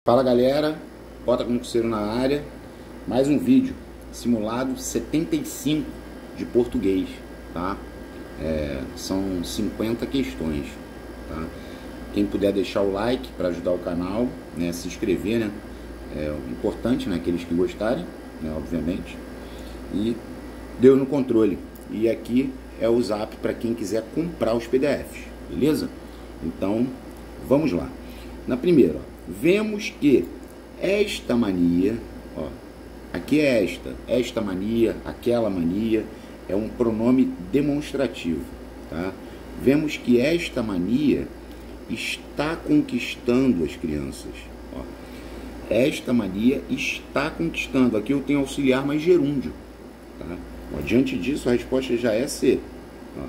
Fala galera, Bota Concurseiro na área, mais um vídeo, simulado 75 de português, tá? São 50 questões, tá? Quem puder deixar o like para ajudar o canal, né, se inscrever, né? É importante, né, aqueles que gostarem, né, obviamente. E Deus no controle. E aqui é o zap para quem quiser comprar os PDFs, beleza? Então, vamos lá. Na primeira, ó, vemos que esta mania, ó, aqui é esta mania, aquela mania, é um pronome demonstrativo, tá? Vemos que esta mania está conquistando as crianças, ó. Esta mania está conquistando, aqui eu tenho auxiliar mais gerúndio, tá? Ó, diante disso a resposta já é C, ó.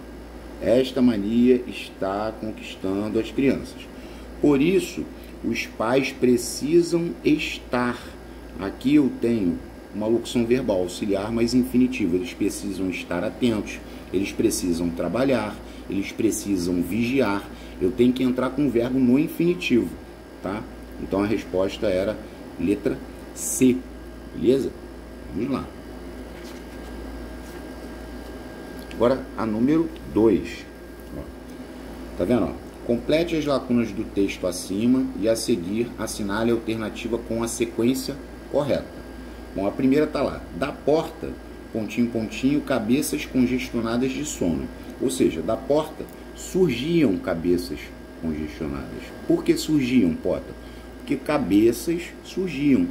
Esta mania está conquistando as crianças. Por isso, os pais precisam estar. Aqui eu tenho uma locução verbal auxiliar, mas infinitivo. Eles precisam estar atentos, eles precisam trabalhar, eles precisam vigiar. Eu tenho que entrar com o verbo no infinitivo, tá? Então a resposta era letra C, beleza? Vamos lá. Agora a número 2. Tá vendo, ó? Complete as lacunas do texto acima e a seguir assinale a alternativa com a sequência correta. Bom, a primeira está lá. Da porta, pontinho, pontinho, cabeças congestionadas de sono. Ou seja, da porta surgiam cabeças congestionadas. Por que surgiam, Pota? Porque cabeças surgiam,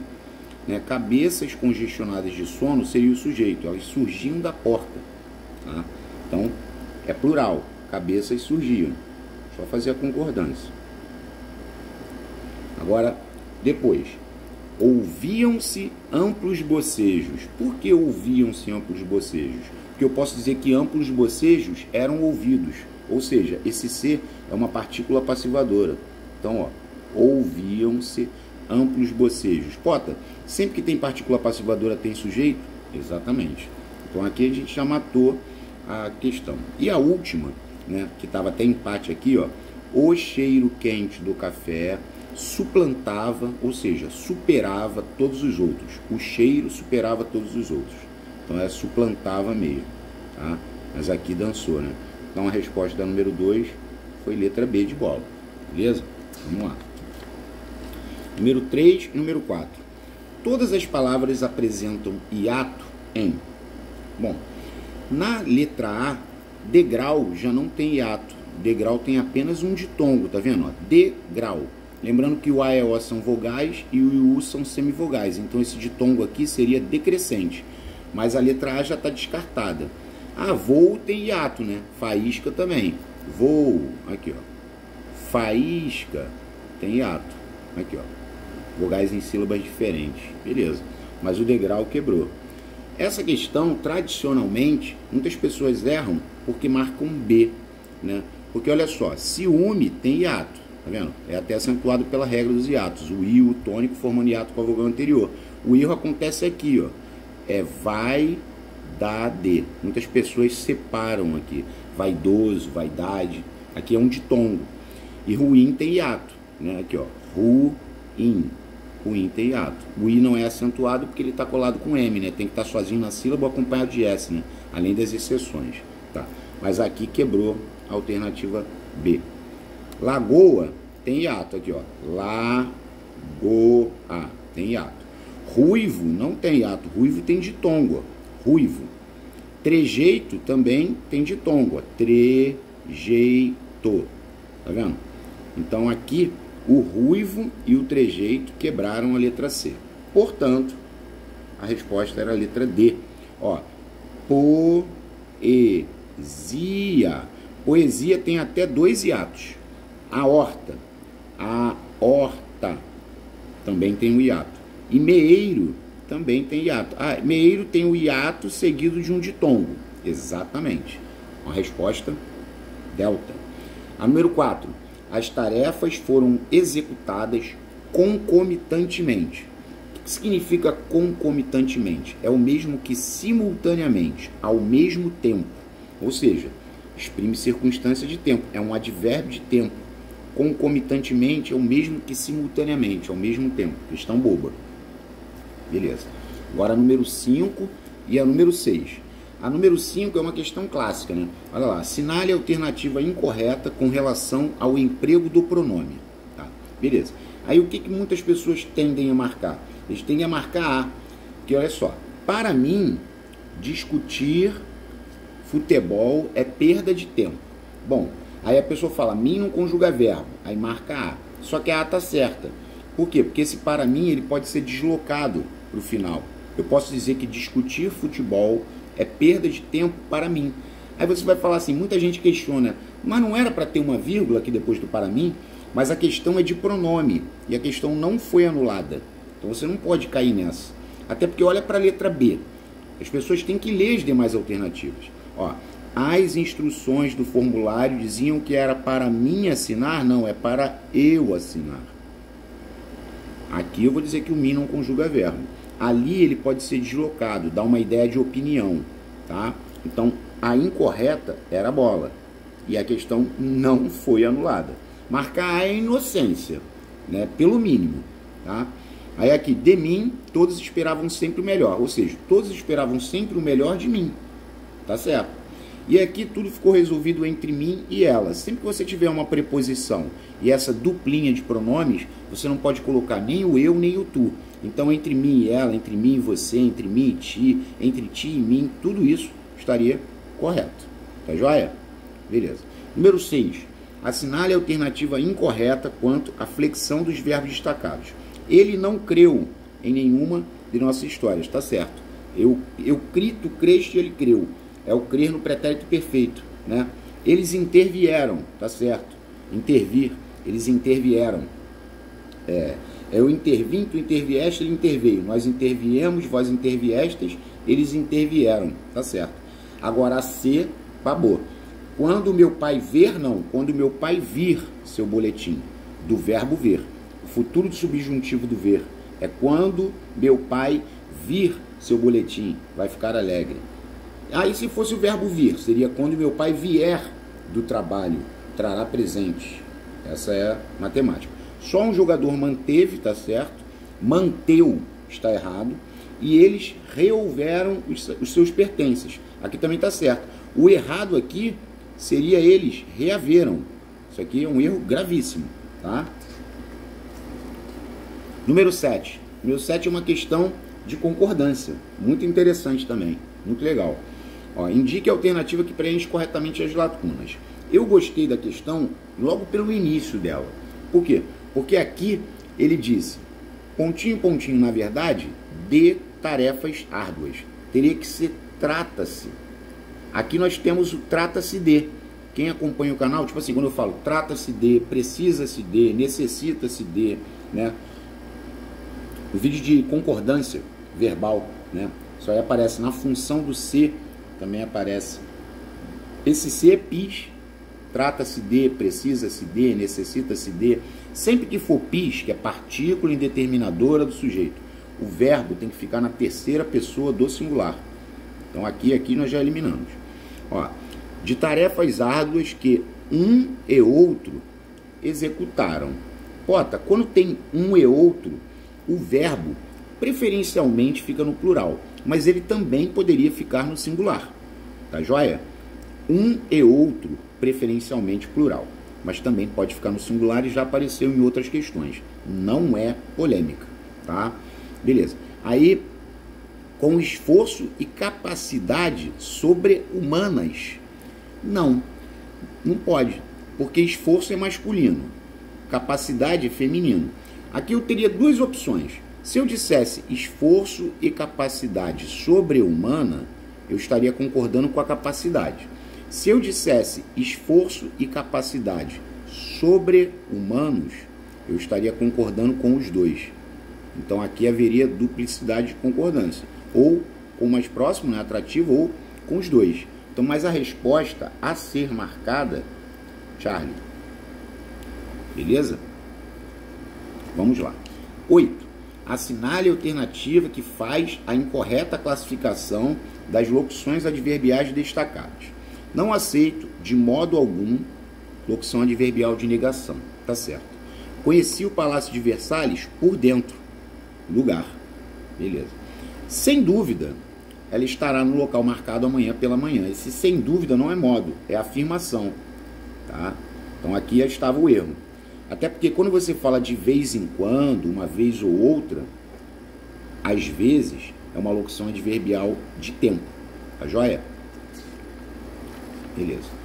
né? Cabeças congestionadas de sono seria o sujeito. Elas surgiam da porta, tá? Então, é plural. Cabeças surgiam. Só fazer a concordância. Agora, depois. Ouviam-se amplos bocejos. Por que ouviam-se amplos bocejos? Porque eu posso dizer que amplos bocejos eram ouvidos. Ou seja, esse C é uma partícula passivadora. Então, ó, ouviam-se amplos bocejos. Pota, sempre que tem partícula passivadora tem sujeito? Exatamente. Então aqui a gente já matou a questão. E a última, né, que estava até empate aqui, ó, o cheiro quente do café suplantava, ou seja, superava todos os outros. O cheiro superava todos os outros. Então é suplantava mesmo, tá? Mas aqui dançou, né? Então a resposta da número 2 foi letra B de bola, beleza? Vamos lá. Número 3 e número 4. Todas as palavras apresentam hiato em. Bom, na letra A, degrau já não tem hiato. Degrau tem apenas um ditongo, tá vendo? Ó, degrau. Lembrando que o A e o O são vogais e o U são semivogais. Então esse ditongo aqui seria decrescente. Mas a letra A já está descartada. Ah, voo tem hiato, né? Faísca também. Voo. Aqui, ó. Faísca tem hiato. Aqui, ó. Vogais em sílabas diferentes. Beleza. Mas o degrau quebrou. Essa questão, tradicionalmente, muitas pessoas erram porque marcam B, né? Porque olha só, ciúme tem hiato, tá vendo? É até acentuado pela regra dos hiatos. O I e o tônico formando hiato com a vogal anterior. O erro acontece aqui, ó. É vaidade. Muitas pessoas separam aqui. Vaidoso, vaidade. Aqui é um ditongo. E ruim tem hiato, né? Aqui, ó. Ruim. Ruim tem hiato. O I não é acentuado porque ele está colado com M, né? Tem que estar sozinho na sílaba ou acompanhado de S, né? Além das exceções, tá? Mas aqui quebrou a alternativa B. Lagoa tem hiato aqui, ó. Lagoa tem hiato. Ruivo não tem hiato. Ruivo tem ditongo, ó. Ruivo. Trejeito também tem ditongo, ó. Trejeito. Tá vendo? Então aqui o ruivo e o trejeito quebraram a letra C. Portanto, a resposta era a letra D. Ó, poesia. Poesia tem até 2 hiatos. A horta também tem um hiato. E meeiro também tem hiato. Ah, meeiro tem o hiato seguido de um ditongo. Exatamente. A resposta delta. A número 4. As tarefas foram executadas concomitantemente. O que significa concomitantemente? É o mesmo que simultaneamente, ao mesmo tempo. Ou seja, exprime circunstância de tempo. É um advérbio de tempo. concomitantemente é o mesmo que simultaneamente, ao mesmo tempo. Questão boba. Beleza. Agora a número 5 e a número 6. A número 5 é uma questão clássica, né? Olha lá, assinale a alternativa incorreta com relação ao emprego do pronome. Tá? Beleza. Aí o que muitas pessoas tendem a marcar? Eles tendem a marcar A. Que olha só, para mim, discutir futebol é perda de tempo. Bom, aí a pessoa fala, mim não conjuga verbo, aí marca A. Só que a A tá certa. Por quê? Porque esse para mim ele pode ser deslocado para o final. Eu posso dizer que discutir futebol é perda de tempo para mim. Aí você vai falar assim, muita gente questiona, mas não era para ter uma vírgula aqui depois do para mim? Mas a questão é de pronome e a questão não foi anulada. Então você não pode cair nessa. Até porque olha para a letra B. As pessoas têm que ler as demais alternativas. Ó, as instruções do formulário diziam que era para mim assinar, não, é para eu assinar. Aqui eu vou dizer que o mim não conjuga verbo. Ali ele pode ser deslocado, dá uma ideia de opinião, tá? Então a incorreta era a bola e a questão não foi anulada. Marcar A é inocência, né? Pelo mínimo, tá? Aí aqui, de mim, todos esperavam sempre o melhor, ou seja, todos esperavam sempre o melhor de mim, tá certo? E aqui tudo ficou resolvido entre mim e ela. Sempre que você tiver uma preposição e essa duplinha de pronomes, você não pode colocar nem o eu nem o tu. Então, entre mim e ela, entre mim e você, entre mim e ti, entre ti e mim, tudo isso estaria correto. Tá joia? Beleza. Número 6. Assinale a alternativa incorreta quanto à flexão dos verbos destacados. Ele não creu em nenhuma de nossas histórias, tá certo? Eu criei, tu creste, ele creu. É o crer no pretérito perfeito, né? Eles intervieram, tá certo? Intervir, eles intervieram. Eu intervim, tu intervieste, ele interveio. Nós interviemos, vós interviestes, eles intervieram, tá certo? Agora a C, babou. Quando meu pai ver, não. Quando meu pai vir seu boletim, do verbo ver. O futuro do subjuntivo do ver é quando meu pai vir seu boletim, vai ficar alegre. Aí se fosse o verbo vir, seria quando meu pai vier do trabalho, trará presente. Essa é a matemática. Só um jogador manteve, tá certo? Manteu, está errado. E eles reouveram os seus pertences. Aqui também está certo. O errado aqui seria eles reaveram. Isso aqui é um erro gravíssimo, tá? Número 7. Número 7 é uma questão de concordância. Muito interessante também. Muito legal. Ó, indique a alternativa que preenche corretamente as lacunas. Eu gostei da questão logo pelo início dela. Por quê? Porque aqui ele disse, pontinho, pontinho, na verdade, de tarefas árduas. Teria que ser trata-se. Aqui nós temos o trata-se de. Quem acompanha o canal, tipo assim, quando eu falo trata-se de, precisa-se de, necessita-se de, né? O vídeo de concordância verbal, né? Isso aí aparece na função do se, também aparece. Esse se é pis, trata-se de, precisa-se de, necessita-se de. Sempre que for pis, que é partícula indeterminadora do sujeito, o verbo tem que ficar na terceira pessoa do singular. Então aqui nós já eliminamos. Ó, de tarefas árduas que um e outro executaram. Pota, quando tem um e outro, o verbo preferencialmente fica no plural, mas ele também poderia ficar no singular. Tá joia? Um e outro, preferencialmente plural, mas também pode ficar no singular e já apareceu em outras questões. Não é polêmica, tá? Beleza. Aí, com esforço e capacidade sobre-humanas. Não pode, porque esforço é masculino, capacidade é feminino. Aqui eu teria duas opções. Se eu dissesse esforço e capacidade sobre-humana, eu estaria concordando com a capacidade. Se eu dissesse esforço e capacidade sobre-humanos, eu estaria concordando com os dois. Então aqui haveria duplicidade de concordância. Ou com o mais próximo, né, atrativo, ou com os dois. Então, mas a resposta a ser marcada, Charlie. Beleza? Vamos lá. 8. Assinale a alternativa que faz a incorreta classificação das locuções adverbiais destacadas. Não aceito, de modo algum, locução adverbial de negação. Tá certo. Conheci o Palácio de Versalhes por dentro. Lugar. Beleza. Sem dúvida, ela estará no local marcado amanhã pela manhã. Esse sem dúvida não é modo, é afirmação. Tá? Então aqui estava o erro. Até porque quando você fala de vez em quando, uma vez ou outra, às vezes é uma locução adverbial de tempo. Tá joia? Beleza.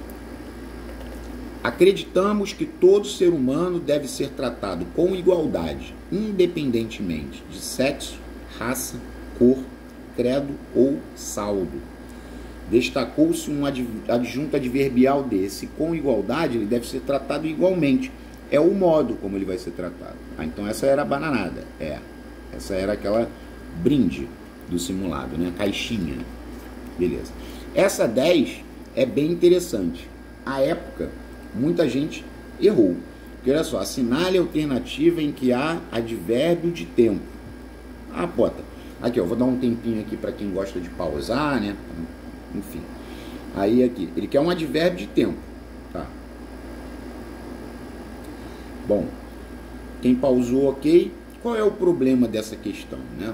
Acreditamos que todo ser humano deve ser tratado com igualdade, independentemente de sexo, raça, cor, credo ou saldo. Destacou-se um adjunto adverbial desse. Com igualdade, ele deve ser tratado igualmente. É o modo como ele vai ser tratado. Então essa era a bananada. Essa era aquela brinde do simulado, né? Caixinha. Beleza. Essa 10 é bem interessante. À época, muita gente errou. Porque olha só, assinale a alternativa em que há advérbio de tempo. Ah, bota. Aqui, ó, vou dar um tempinho aqui para quem gosta de pausar, né? Enfim. Aí aqui, ele quer um advérbio de tempo, tá? Bom, quem pausou, ok. Qual é o problema dessa questão, né?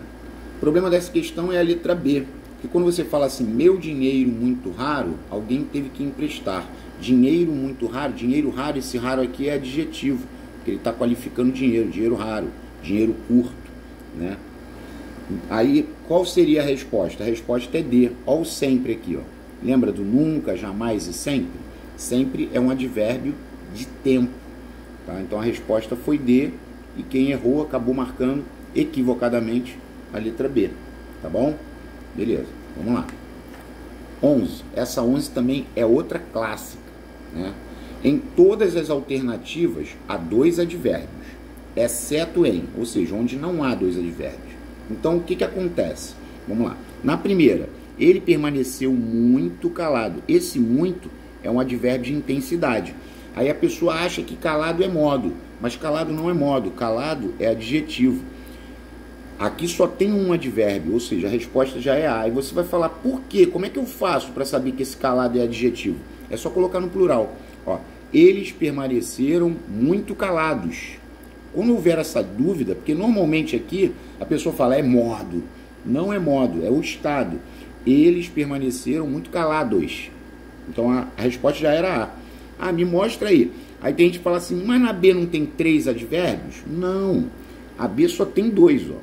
O problema dessa questão é a letra B. Porque quando você fala assim, meu dinheiro muito raro, alguém teve que emprestar. Dinheiro muito raro, dinheiro raro, esse raro aqui é adjetivo, porque ele está qualificando dinheiro, dinheiro raro, dinheiro curto, né? Aí, qual seria a resposta? A resposta é D, ó o sempre aqui, ó. Lembra do nunca, jamais e sempre? Sempre é um advérbio de tempo, tá? Então a resposta foi D, e quem errou acabou marcando equivocadamente a letra B, tá bom? Beleza, vamos lá. 11, essa 11 também é outra clássica, né? Em todas as alternativas há dois advérbios, exceto em, ou seja, onde não há dois advérbios. Então o que acontece? Vamos lá. Na primeira, ele permaneceu muito calado. Esse muito é um advérbio de intensidade. Aí a pessoa acha que calado é modo, mas calado não é modo, calado é adjetivo. Aqui só tem um advérbio, ou seja, a resposta já é A. E você vai falar, por quê? Como é que eu faço para saber que esse calado é adjetivo? É só colocar no plural. Ó, eles permaneceram muito calados. Quando houver essa dúvida, porque normalmente aqui a pessoa fala é modo. Não é modo, é o estado. Eles permaneceram muito calados. Então a resposta já era A. Ah, me mostra aí. Aí tem gente que fala assim, mas na B não tem 3 advérbios? Não. A B só tem 2, ó.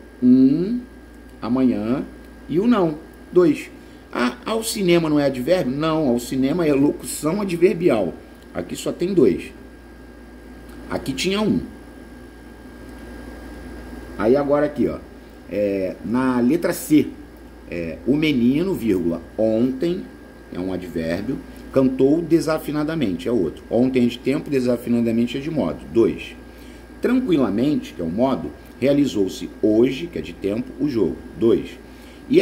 Amanhã e o não, 2. Ah, ao cinema não é advérbio? Não, ao cinema é locução adverbial. Aqui só tem 2. Aqui tinha 1. Aí agora aqui, ó, na letra C, o menino, vírgula, ontem, é um advérbio, cantou desafinadamente, é outro. Ontem é de tempo, desafinadamente é de modo, 2. Tranquilamente, que é o modo, realizou-se hoje, que é de tempo, o jogo, 2. E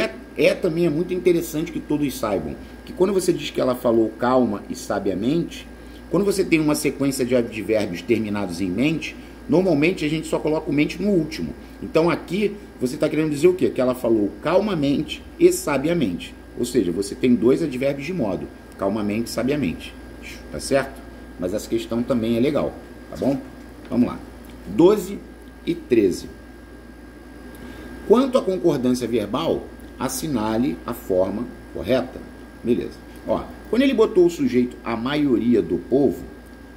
também é muito interessante que todos saibam que quando você diz que ela falou calma e sabiamente, quando você tem uma sequência de advérbios terminados em mente, normalmente a gente só coloca o mente no último. Então aqui você está querendo dizer o quê? Que ela falou calmamente e sabiamente. Ou seja, você tem 2 advérbios de modo, calmamente e sabiamente. Tá certo? Mas essa questão também é legal, tá bom? Vamos lá. 12 e 13. Quanto à concordância verbal, assinale a forma correta. Beleza. Ó, quando ele botou o sujeito a maioria do povo,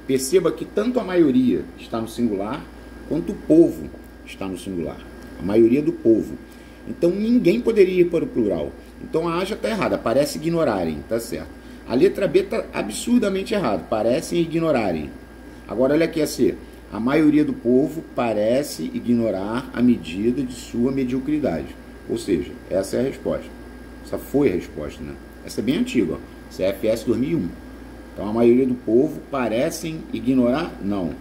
perceba que tanto a maioria está no singular, quanto o povo está no singular. A maioria do povo. Então ninguém poderia ir para o plural. Então a A já está errada, parece ignorarem, tá certo. A letra B está absurdamente errada, parecem ignorarem. Agora olha aqui a C. A maioria do povo parece ignorar a medida de sua mediocridade. Ou seja, essa é a resposta. Essa foi a resposta, né? Essa é bem antiga, ó. CFS 2001. Então a maioria do povo parecem ignorar? Não.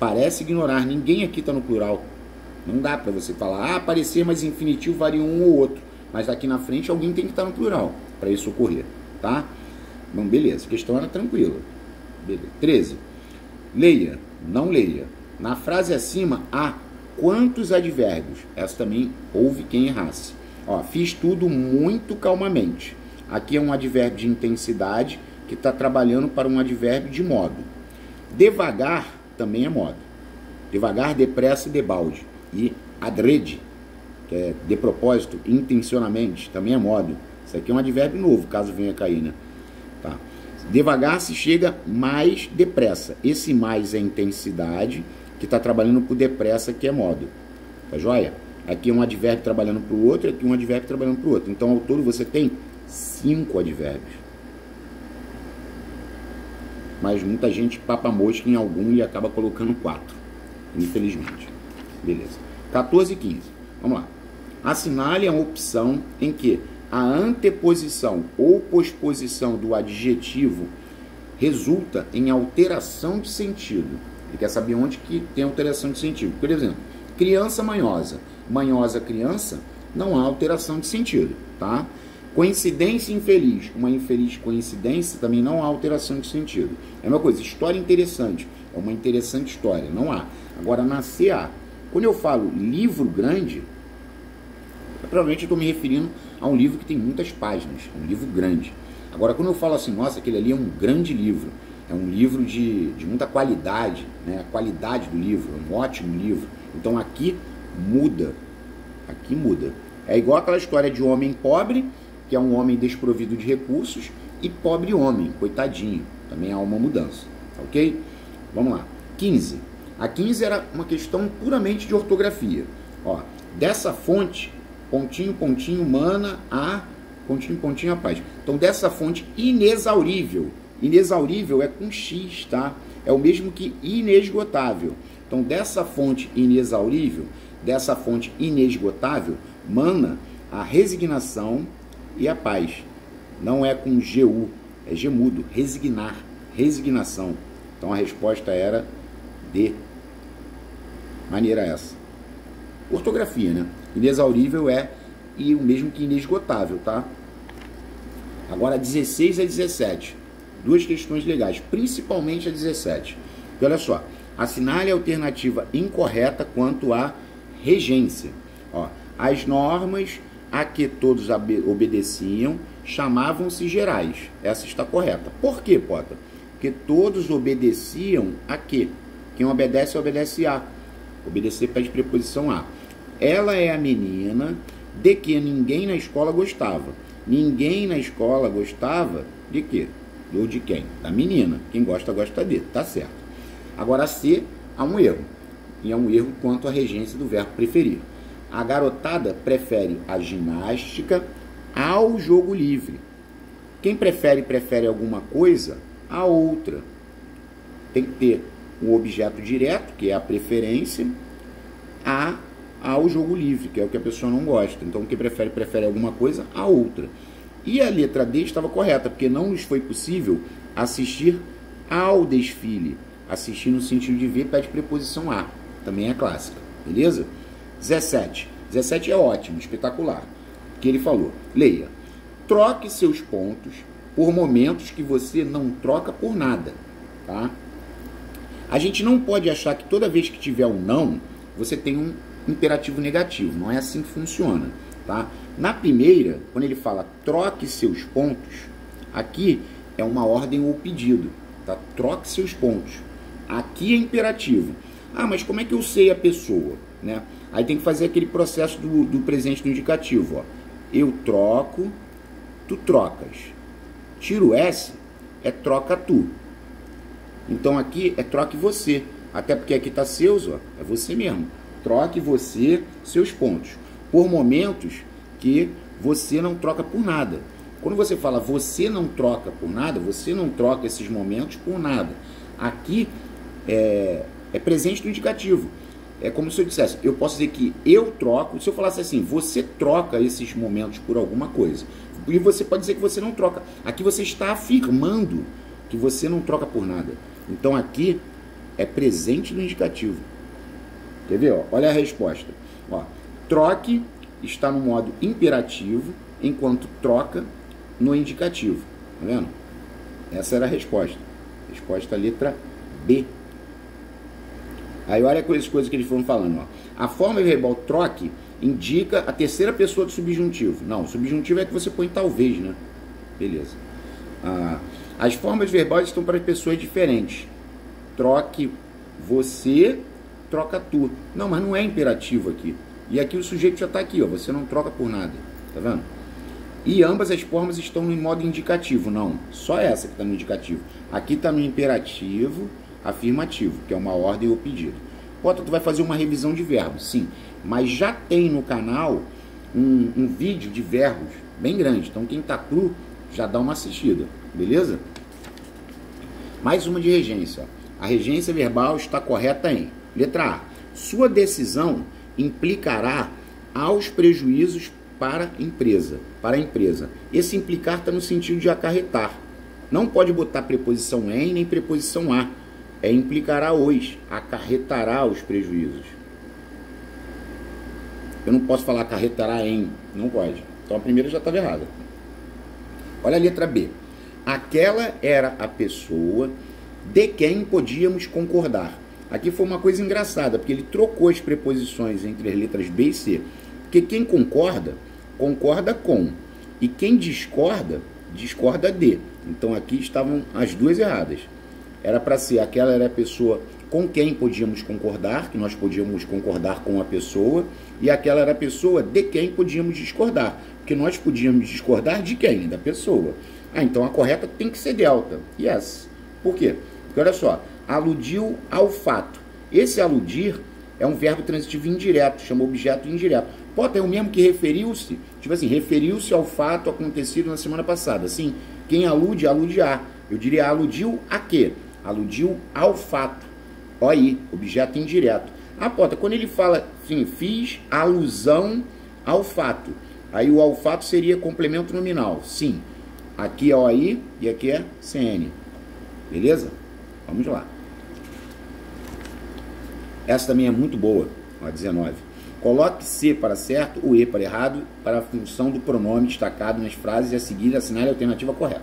Parece ignorar. Ninguém aqui está no plural. Não dá para você falar, parecer, mas infinitivo varia um ou outro. Mas daqui na frente alguém tem que estar no plural para isso ocorrer, tá? Bom, beleza. A questão era tranquila. Beleza. 13. Leia, não leia. Na frase acima há quantos advérbios? Essa também houve quem errasse. Ó, fiz tudo muito calmamente. Aqui é um advérbio de intensidade que está trabalhando para um advérbio de modo. Devagar também é modo. Devagar, depressa e debalde. E adrede, que é de propósito, intencionalmente, também é modo. Isso aqui é um advérbio novo, caso venha a cair, né? Tá. Devagar se chega mais depressa. Esse mais é intensidade, que está trabalhando por depressa, que é modo. Tá joia? Aqui é um advérbio trabalhando para o outro, aqui um advérbio trabalhando para o outro. Então, ao todo, você tem 5 advérbios. Mas muita gente papa mosca em algum e acaba colocando 4. Infelizmente. Beleza. 14 e 15. Vamos lá. Assinale a opção em que a anteposição ou posposição do adjetivo resulta em alteração de sentido. Ele quer saber onde que tem alteração de sentido. Por exemplo, criança manhosa. Manhosa criança, não há alteração de sentido, tá? Coincidência infeliz. Uma infeliz coincidência também não há alteração de sentido. É uma coisa, história interessante. É uma interessante história, não há. Agora, nascer há. Quando eu falo livro grande, provavelmente eu estou me referindo a um livro que tem muitas páginas, um livro grande. Agora, quando eu falo assim, nossa, aquele ali é um grande livro, é um livro de muita qualidade, né? A qualidade do livro, é um ótimo livro. Então aqui muda, aqui muda. É igual aquela história de homem pobre, que é um homem desprovido de recursos, e pobre homem, coitadinho, também há uma mudança, ok? Vamos lá. 15. A 15 era uma questão puramente de ortografia. Ó, dessa fonte, pontinho, pontinho, mana, a, pontinho, pontinho, a paz. Então, dessa fonte inexaurível. Inexaurível é com X, tá? É o mesmo que inesgotável. Então, dessa fonte inexaurível, dessa fonte inesgotável, mana a resignação e a paz. Não é com GU, é gemudo, resignar, resignação. Então, a resposta era D. Maneira essa. Ortografia, né? Inexaurível é e o mesmo que inesgotável, tá? Agora, 16 a 17. Duas questões legais, principalmente a 17. E olha só, assinale a alternativa incorreta quanto à regência. Ó, as normas a que todos obedeciam chamavam-se gerais. Essa está correta. Por quê, Potter? Porque todos obedeciam a quê? Quem obedece, obedece a. Obedecer pede preposição a. Ela é a menina de que ninguém na escola gostava. Ninguém na escola gostava de quê? Ou de quem? Da menina. Quem gosta, gosta de. Tá certo. Agora, C, há um erro. E é um erro quanto à regência do verbo preferir. A garotada prefere a ginástica ao jogo livre. Quem prefere alguma coisa a outra. Tem que ter um objeto direto, que é a preferência, ao jogo livre, que é o que a pessoa não gosta. Então, quem prefere alguma coisa a outra. E a letra D estava correta, porque não nos foi possível assistir ao desfile. Assistir no sentido de ver pede preposição a. Também é clássica. Beleza? 17. 17 é ótimo, espetacular. O que ele falou? Leia. Troque seus pontos por momentos que você não troca por nada. Tá? A gente não pode achar que toda vez que tiver um não, você tem um imperativo negativo. Não é assim que funciona. Tá? Na primeira, quando ele fala troque seus pontos, aqui é uma ordem ou pedido. Tá? Troque seus pontos. Aqui é imperativo. Ah, mas como é que eu sei a pessoa? Né? Aí tem que fazer aquele processo do presente do indicativo. Ó. Eu troco, tu trocas. Tiro o S, é troca tu. Então aqui é troque você. Até porque aqui está seus, ó, é você mesmo. Troque você seus pontos. Por momentos que você não troca por nada. Quando você fala você não troca por nada, você não troca esses momentos por nada. Aqui é presente do indicativo. É como se eu dissesse, eu posso dizer que eu troco, se eu falasse assim, você troca esses momentos por alguma coisa. E você pode dizer que você não troca. Aqui você está afirmando que você não troca por nada. Então aqui é presente do indicativo. Quer ver? Ó? Olha a resposta. Ó, troque está no modo imperativo, enquanto troca no indicativo. Tá vendo? Essa era a resposta. Resposta letra B. Aí olha as coisas que eles foram falando. Ó. A forma verbal troque indica a terceira pessoa do subjuntivo. Não, o subjuntivo é que você põe talvez, né? Beleza. As formas verbais estão para pessoas diferentes. Troque você troca tu. Não, mas não é imperativo aqui. E aqui o sujeito já está aqui, ó, você não troca por nada. Tá vendo? E ambas as formas estão em modo indicativo. Não, só essa que está no indicativo. Aqui está no imperativo afirmativo, que é uma ordem ou pedido. Pota, tu vai fazer uma revisão de verbos, sim. Mas já tem no canal um vídeo de verbos bem grande. Então quem está cru já dá uma assistida, beleza? Mais uma de regência. A regência verbal está correta em letra A. Sua decisão implicará aos prejuízos para a empresa. Esse implicar está no sentido de acarretar. Não pode botar preposição em nem preposição a. É implicará os, acarretará os prejuízos. Eu não posso falar acarretará em, não pode. Então a primeira já estava errada. Olha a letra B. Aquela era a pessoa de quem podíamos concordar. Aqui foi uma coisa engraçada, porque ele trocou as preposições entre as letras B e C. Porque quem concorda, concorda com. E quem discorda, discorda de. Então aqui estavam as duas erradas. Era para ser, aquela era a pessoa com quem podíamos concordar, que nós podíamos concordar com a pessoa, e aquela era a pessoa de quem podíamos discordar, porque nós podíamos discordar de quem? Da pessoa. Ah, então a correta tem que ser delta. Yes. Por quê? Porque olha só, aludiu ao fato. Esse aludir é um verbo transitivo indireto, chama objeto indireto. Pode ter o mesmo que referiu-se, tipo assim, referiu-se ao fato acontecido na semana passada. Assim, quem alude, alude a. Eu diria aludiu a quê? Aludiu ao fato. Olha aí, objeto indireto. Ah, Pota, quando ele fala assim, fiz alusão ao fato. Aí o ao fato seria complemento nominal. Sim. Aqui é OI e aqui é CN. Beleza? Vamos lá. Essa também é muito boa. Ó, 19. Coloque C para certo, o E para errado, para a função do pronome destacado nas frases e a seguir assinale a alternativa correta.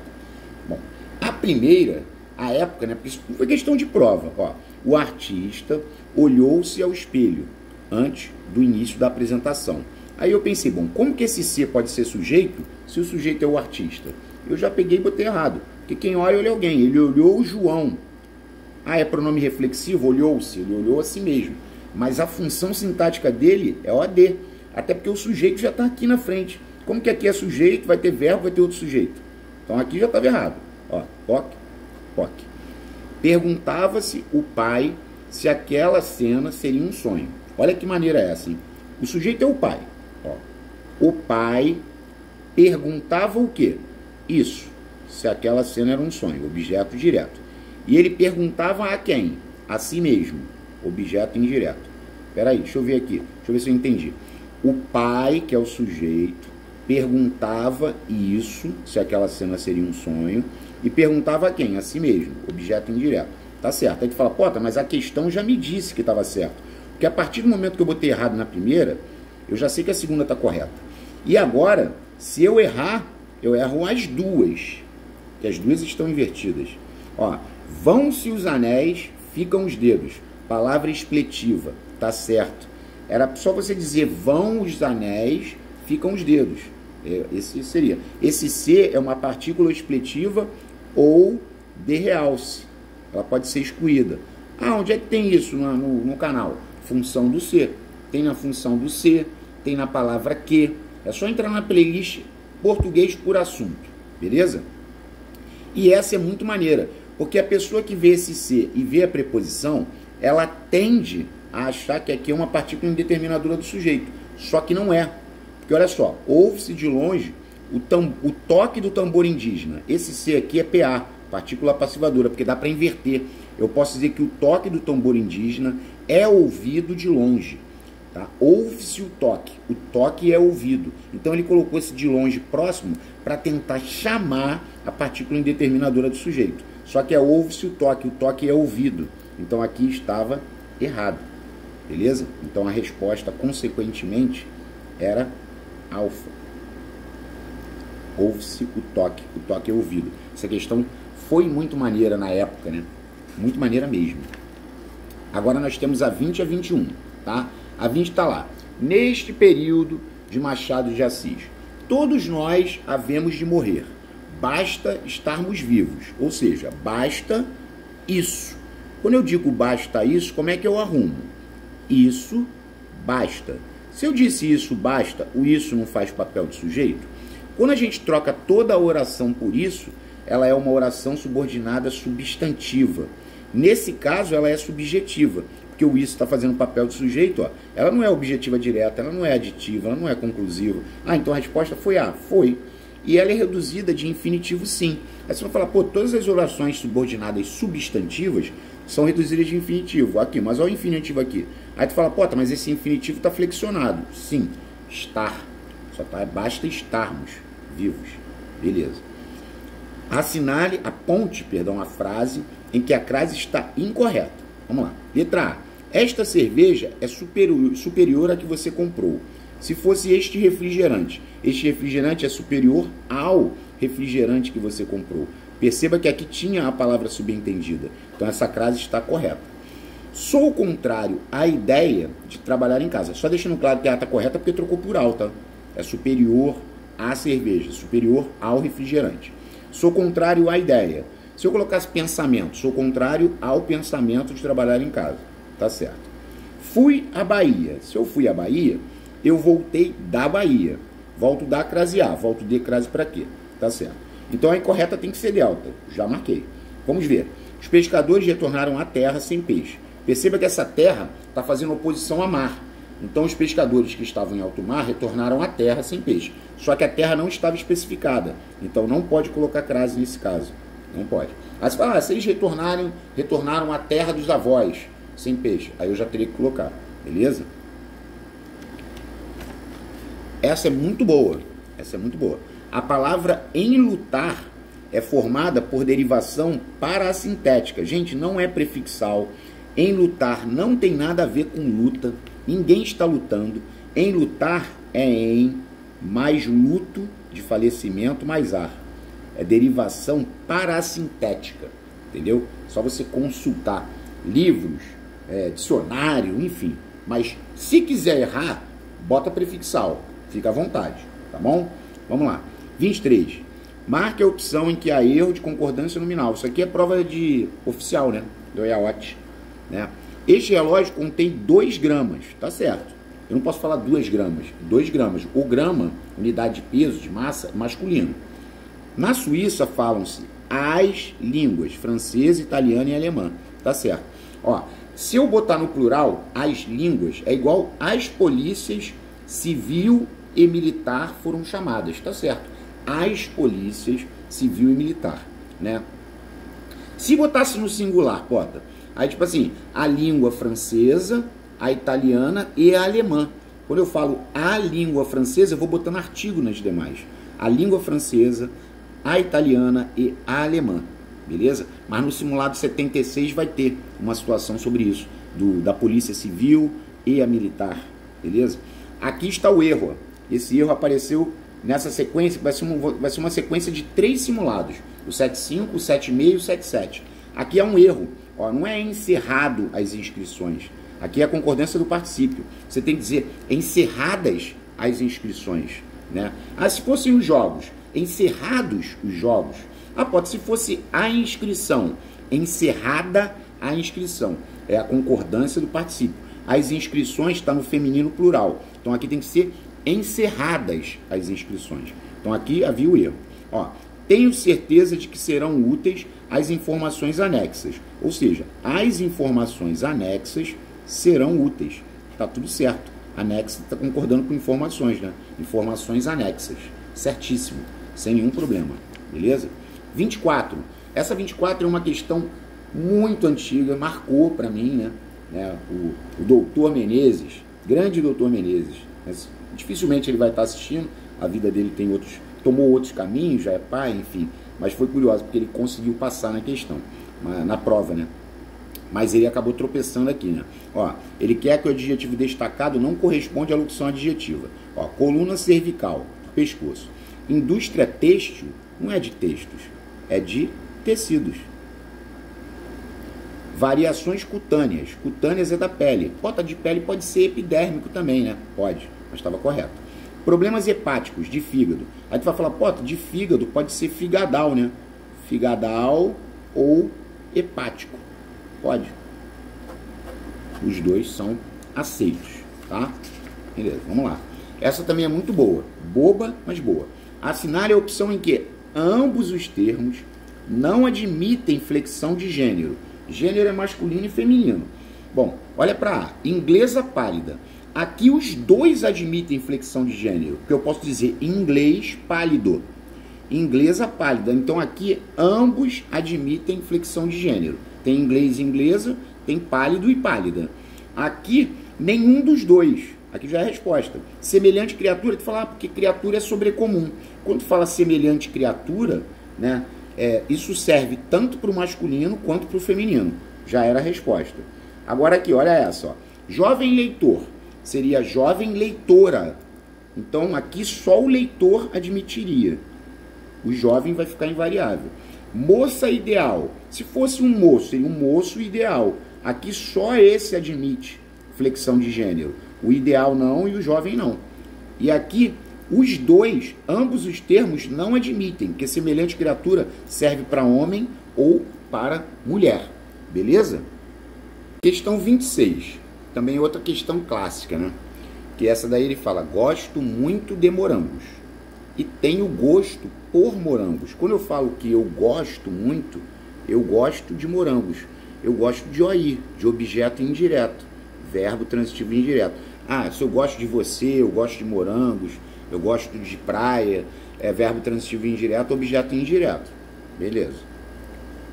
Bom, a primeira, a época, né? Porque isso foi questão de prova. Ó, o artista olhou-se ao espelho antes do início da apresentação. Aí eu pensei, bom, como que esse C pode ser sujeito se o sujeito é o artista? Eu já peguei e botei errado. Porque quem olha é alguém. Ele olhou o João. Ah, é pronome reflexivo? Olhou-se. Ele olhou a si mesmo. Mas a função sintática dele é OD. Até porque o sujeito já está aqui na frente. Como que aqui é sujeito, vai ter verbo, vai ter outro sujeito. Então aqui já estava errado. Ó, POC. Perguntava-se o pai se aquela cena seria um sonho. Olha que maneira é essa, hein? O sujeito é o pai. Ó. O pai perguntava o quê? Isso, se aquela cena era um sonho, objeto direto. E ele perguntava a quem? A si mesmo, objeto indireto. Espera aí, deixa eu ver aqui, deixa eu ver se eu entendi. O pai, que é o sujeito, perguntava isso, se aquela cena seria um sonho, e perguntava a quem? A si mesmo, objeto indireto. Tá certo. Aí tu fala, Pota, mas a questão já me disse que estava certo. Porque a partir do momento que eu botei errado na primeira, eu já sei que a segunda está correta. E agora, se eu errar, eu erro as duas, que as duas estão invertidas. Ó, vão-se os anéis, ficam os dedos. Palavra expletiva, tá certo. Era só você dizer vão os anéis, ficam os dedos. Esse seria. Esse C é uma partícula expletiva ou de realce. Ela pode ser excluída. Ah, onde é que tem isso no canal? Função do C. Tem na função do C, tem na palavra que. É só entrar na playlist português por assunto, beleza? E essa é muito maneira, porque a pessoa que vê esse C e vê a preposição, ela tende a achar que aqui é uma partícula indeterminadora do sujeito, só que não é. Porque olha só, ouve-se de longe o toque do tambor indígena. Esse C aqui é PA, partícula passivadora, porque dá para inverter. Eu posso dizer que o toque do tambor indígena é ouvido de longe. Tá? Ouve-se o toque é ouvido. Então ele colocou esse de longe próximo para tentar chamar a partícula indeterminadora do sujeito. Só que é ouve-se o toque é ouvido. Então aqui estava errado. Beleza? Então a resposta, consequentemente, era alfa. Ouve-se o toque é ouvido. Essa questão foi muito maneira na época, né? Muito maneira mesmo. Agora nós temos a 20 e a 21, tá? A 20 está lá. Neste período de Machado de Assis, todos nós havemos de morrer. Basta estarmos vivos. Ou seja, basta isso. Quando eu digo basta isso, como é que eu arrumo? Isso basta. Se eu disse isso basta, o isso não faz papel de sujeito? Quando a gente troca toda a oração por isso, ela é uma oração subordinada substantiva. Nesse caso, ela é subjetiva, porque o isso está fazendo papel de sujeito. Ó. Ela não é objetiva direta, ela não é aditiva, ela não é conclusiva. Ah, então a resposta foi A. Foi. E ela é reduzida de infinitivo sim. Aí você vai falar, pô, todas as orações subordinadas substantivas são reduzidas de infinitivo. Aqui, mas olha o infinitivo aqui. Aí tu fala, pô, mas esse infinitivo está flexionado. Sim, estar. Só tá, basta estarmos vivos. Beleza. Assinale, aponte, a frase em que a crase está incorreta. Vamos lá. Letra A. Esta cerveja é superior à que você comprou. Se fosse este refrigerante é superior ao refrigerante que você comprou. Perceba que aqui tinha a palavra subentendida. Então essa crase está correta. Sou contrário à ideia de trabalhar em casa. Só deixando claro que ela está correta porque trocou por alta. É superior à cerveja, superior ao refrigerante. Sou contrário à ideia. Se eu colocasse pensamento, sou contrário ao pensamento de trabalhar em casa. Tá certo. Fui à Bahia. Se eu fui à Bahia, eu voltei da Bahia. Volto da crase A. Volto de crase para quê? Tá certo. Então a incorreta tem que ser delta. Já marquei. Vamos ver. Os pescadores retornaram à terra sem peixe. Perceba que essa terra está fazendo oposição a mar. Então os pescadores que estavam em alto mar retornaram à terra sem peixe. Só que a terra não estava especificada. Então não pode colocar crase nesse caso. Não pode. Aí você fala, se eles retornaram à terra dos avós sem peixe. Aí eu já teria que colocar. Beleza? Essa é muito boa. Essa é muito boa. A palavra enlutar é formada por derivação parassintética. Gente, não é prefixal. Enlutar não tem nada a ver com luta. Ninguém está lutando. Enlutar é em mais luto de falecimento mais ar. É derivação parassintética. Entendeu? Só você consultar livros, dicionário, enfim. Mas se quiser errar, bota prefixal. Fica à vontade. Tá bom? Vamos lá. 23. Marque a opção em que há erro de concordância nominal. Isso aqui é prova de oficial, né? Do IAOT, né? Este relógio contém 2 gramas. Tá certo. Eu não posso falar 2 gramas. 2 gramas. O grama, unidade de peso, de massa, masculino. Na Suíça falam-se as línguas francesa, italiana e alemã. Tá certo. Ó, se eu botar no plural, as línguas, é igual as polícias civil e militar foram chamadas. Tá certo. As polícias civil e militar, né? Se botasse no singular, bota. Aí, tipo assim, a língua francesa, a italiana e a alemã. Quando eu falo a língua francesa, eu vou botando artigo nas demais. A língua francesa, a italiana e a alemã. Beleza? Mas no simulado 76 vai ter uma situação sobre isso. Da polícia civil e a militar. Beleza? Aqui está o erro. Esse erro apareceu nessa sequência, vai ser uma sequência de 3 simulados. O 75, o 76 e o 77. Aqui é um erro. Ó, não é encerrado as inscrições. Aqui é a concordância do particípio. Você tem que dizer encerradas as inscrições, né? Ah, se fossem os jogos, encerrados os jogos. Ah, pode, se fosse a inscrição, encerrada a inscrição. É a concordância do particípio. As inscrições estão no feminino plural. Então aqui tem que ser encerradas as inscrições. Então aqui havia o erro. Ó, tenho certeza de que serão úteis as informações anexas. Ou seja, as informações anexas serão úteis. Tá tudo certo. Anexo está concordando com informações, né? Informações anexas. Certíssimo. Sem nenhum problema. Beleza? 24. Essa 24 é uma questão muito antiga, marcou para mim, né? O doutor Menezes, grande doutor Menezes. Mas dificilmente ele vai estar assistindo. A vida dele tomou outros caminhos, já é pai, enfim. Mas foi curioso, porque ele conseguiu passar na questão, na prova, né? Mas ele acabou tropeçando aqui, né? Ó, ele quer que o adjetivo destacado não corresponde à locução adjetiva. Ó, coluna cervical, pescoço. Indústria têxtil não é de textos, é de tecidos. Variações cutâneas. Cutâneas é da pele. Bota de pele pode ser epidérmico também, né? Pode, mas estava correto. Problemas hepáticos, de fígado. Aí tu vai falar, pô, de fígado pode ser figadal, né? Figadal ou hepático. Pode. Os dois são aceitos, tá? Beleza, vamos lá. Essa também é muito boa. Boba, mas boa. Assinale a opção em que ambos os termos não admitem flexão de gênero. Gênero é masculino e feminino. Bom, olha para A. Inglesa pálida. Aqui os dois admitem flexão de gênero, que eu posso dizer inglês pálido. Inglesa pálida. Então aqui ambos admitem flexão de gênero. Tem inglês e inglesa, tem pálido e pálida. Aqui nenhum dos dois. Aqui já é a resposta. Semelhante criatura, tu fala, porque criatura é sobrecomum. Quando tu fala semelhante criatura, né, isso serve tanto para o masculino quanto para o feminino. Já era a resposta. Agora aqui, olha essa, ó. Jovem leitor seria jovem leitora. Então aqui só o leitor admitiria. O jovem vai ficar invariável. Moça ideal. Se fosse um moço, seria um moço ideal. Aqui só esse admite flexão de gênero. O ideal não e o jovem não. E aqui, os dois, ambos os termos não admitem, porque semelhante criatura serve para homem ou para mulher. Beleza? Questão 26. Também outra questão clássica, né? Que essa daí ele fala, gosto muito de morangos. E tenho gosto por morangos. Quando eu falo que eu gosto muito, eu gosto de morangos. Eu gosto de OI, de objeto indireto. Verbo transitivo indireto. Ah, se eu gosto de você, eu gosto de morangos, eu gosto de praia, verbo transitivo indireto, objeto indireto. Beleza.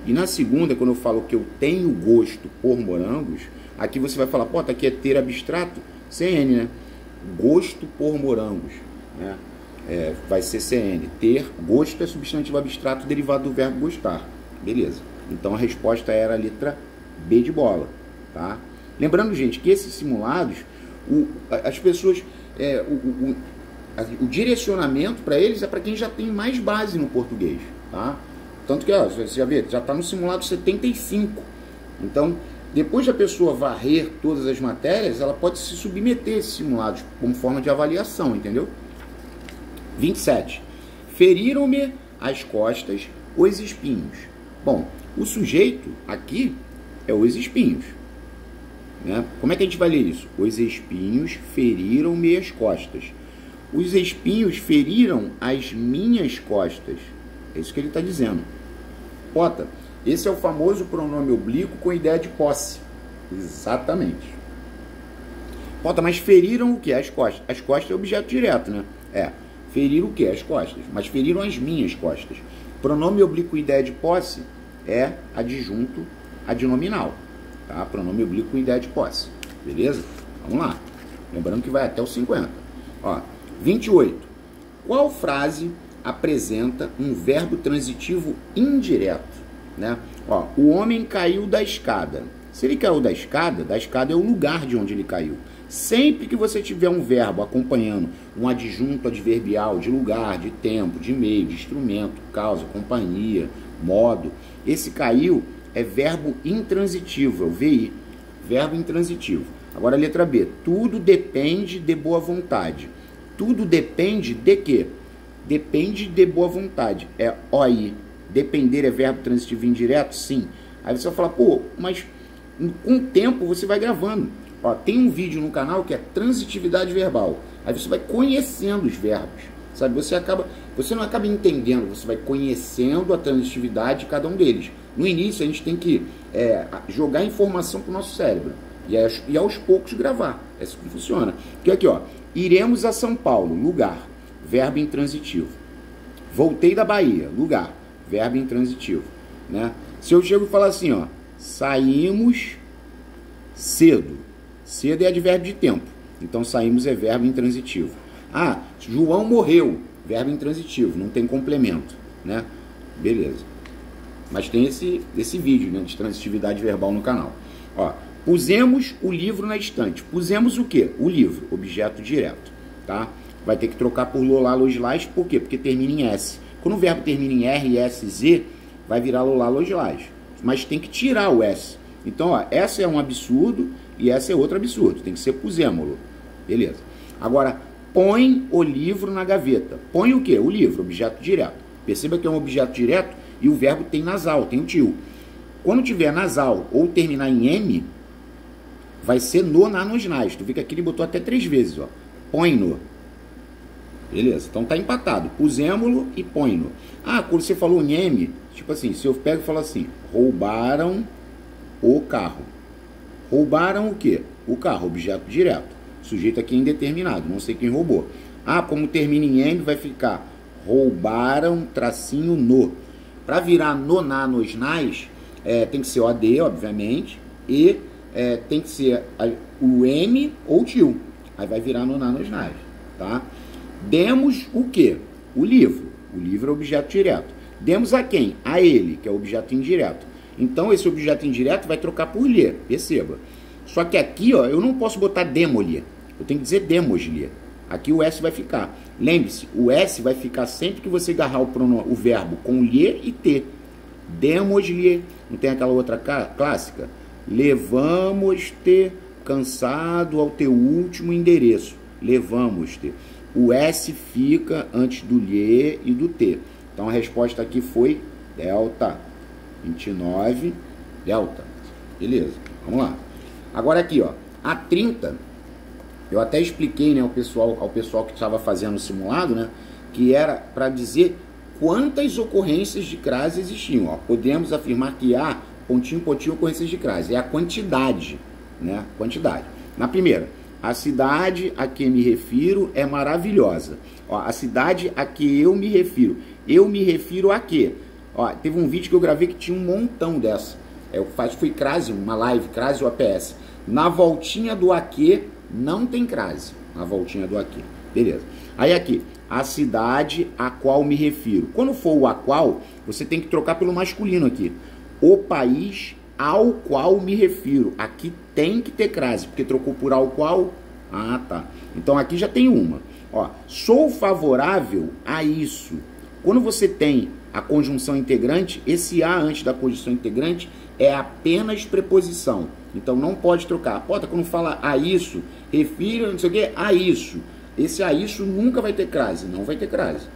E na segunda, quando eu falo que eu tenho gosto por morangos, aqui você vai falar, pô, tá aqui é ter abstrato, CN, né? Gosto por morangos, né? Vai ser CN. Ter, gosto é substantivo abstrato derivado do verbo gostar. Beleza. Então a resposta era a letra B de bola, tá? Lembrando, gente, que esses simulados, as pessoas, o direcionamento para eles é para quem já tem mais base no português, tá? Tanto que, ó, você já vê, já está no simulado 75. Então, depois da pessoa varrer todas as matérias, ela pode se submeter a esses simulados como forma de avaliação, entendeu? 27. Feriram-me as costas os espinhos. Bom, o sujeito aqui é os espinhos. Né? Como é que a gente vai ler isso? Os espinhos feriram-me as costas. Os espinhos feriram as minhas costas. É isso que ele está dizendo. Pota, esse é o famoso pronome oblíquo com ideia de posse. Exatamente. Pota, mas feriram o que? As costas. As costas é objeto direto, né? Feriram o que? As costas. Mas feriram as minhas costas. Pronome oblíquo com ideia de posse é adjunto adnominal. Tá? Pronome oblíquo com ideia de posse. Beleza? Vamos lá. Lembrando que vai até os 50. Ó, 28. Qual frase apresenta um verbo transitivo indireto? Né? Ó, o homem caiu da escada. Se ele caiu da escada é o lugar de onde ele caiu. Sempre que você tiver um verbo acompanhando um adjunto adverbial de lugar, de tempo, de meio, de instrumento, causa, companhia, modo, esse caiu é verbo intransitivo, é o VI, verbo intransitivo. Agora a letra B, tudo depende de boa vontade. Tudo depende de quê? Depende de boa vontade, é OI. Depender é verbo transitivo indireto? Sim. Aí você vai falar, pô, mas com o tempo você vai gravando. Ó, tem um vídeo no canal que é transitividade verbal. Aí você vai conhecendo os verbos, sabe? Você não acaba entendendo, você vai conhecendo a transitividade de cada um deles. No início a gente tem que jogar informação para o nosso cérebro e aos poucos gravar. É assim que funciona. Porque aqui, ó, iremos a São Paulo, lugar, verbo intransitivo. Voltei da Bahia, lugar, verbo intransitivo, né? Se eu chego e falar assim, ó, saímos cedo. Cedo é advérbio de tempo. Então saímos é verbo intransitivo. Ah, João morreu, verbo intransitivo, não tem complemento, né? Beleza. Mas tem esse vídeo, né, de transitividade verbal no canal. Ó, pusemos o livro na estante. Pusemos o quê? O livro, objeto direto, tá? Vai ter que trocar por lolá, loslás, por quê? Porque termina em S. Quando o verbo termina em R, S, Z, vai virar lolá, loslás. Mas tem que tirar o S. Então, ó, essa é um absurdo e essa é outro absurdo. Tem que ser pusêmolo. Beleza. Agora, põe o livro na gaveta. Põe o quê? O livro, objeto direto. Perceba que é um objeto direto e o verbo tem nasal, tem o tio. Quando tiver nasal ou terminar em M, vai ser no, na, nos, nas. Tu vê que aqui ele botou até 3 vezes, ó. Põe-no. Beleza, então tá empatado. Pusemos-lo e põe-no. Ah, quando você falou em M, tipo assim, se eu pego e falo assim, roubaram o carro. Roubaram o quê? O carro, objeto direto. Sujeito aqui indeterminado, não sei quem roubou. Ah, como termina em M, vai ficar roubaram, tracinho, no. Para virar no, na, nos, nas, tem que ser OD, obviamente, e tem que ser o M ou tio. Aí vai virar no, na, nos, nas, tá? Demos o quê? O livro. O livro é objeto direto. Demos a quem? A ele, que é o objeto indireto. Então, esse objeto indireto vai trocar por lhe, perceba. Só que aqui, ó, eu não posso botar demo-lhe. Eu tenho que dizer demos-lhe. Aqui o S vai ficar. Lembre-se, o S vai ficar sempre que você agarrar o verbo com lhe e te. Demos-lhe. Não tem aquela outra clássica? Levamos-te cansado ao teu último endereço. Levamos-te. O S fica antes do lhe e do te. Então a resposta aqui foi delta. 29, delta. Beleza, vamos lá. Agora aqui, ó, a 30, eu até expliquei, né, ao pessoal que estava fazendo o simulado, né, que era para dizer quantas ocorrências de crase existiam. Ó. Podemos afirmar que há, pontinho, pontinho, ocorrências de crase. É a quantidade, né, quantidade. Na primeira, a cidade a que me refiro é maravilhosa. Ó, a cidade a que eu me refiro a quê? Ó, teve um vídeo que eu gravei que tinha um montão dessa. Foi crase, uma live, crase ou APS. Na voltinha do aqui não tem crase. Na voltinha do aqui. Beleza. Aí aqui, a cidade a qual me refiro. Quando for o a qual, você tem que trocar pelo masculino aqui. O país ao qual me refiro. Aqui tem que ter crase, porque trocou por ao qual. Ah, tá. Então aqui já tem uma. Ó, sou favorável a isso. Quando você tem a conjunção integrante, esse a antes da conjunção integrante é apenas preposição. Então não pode trocar. Pô, quando fala a isso, refiro, não sei o que, a isso. Esse a isso nunca vai ter crase, não vai ter crase.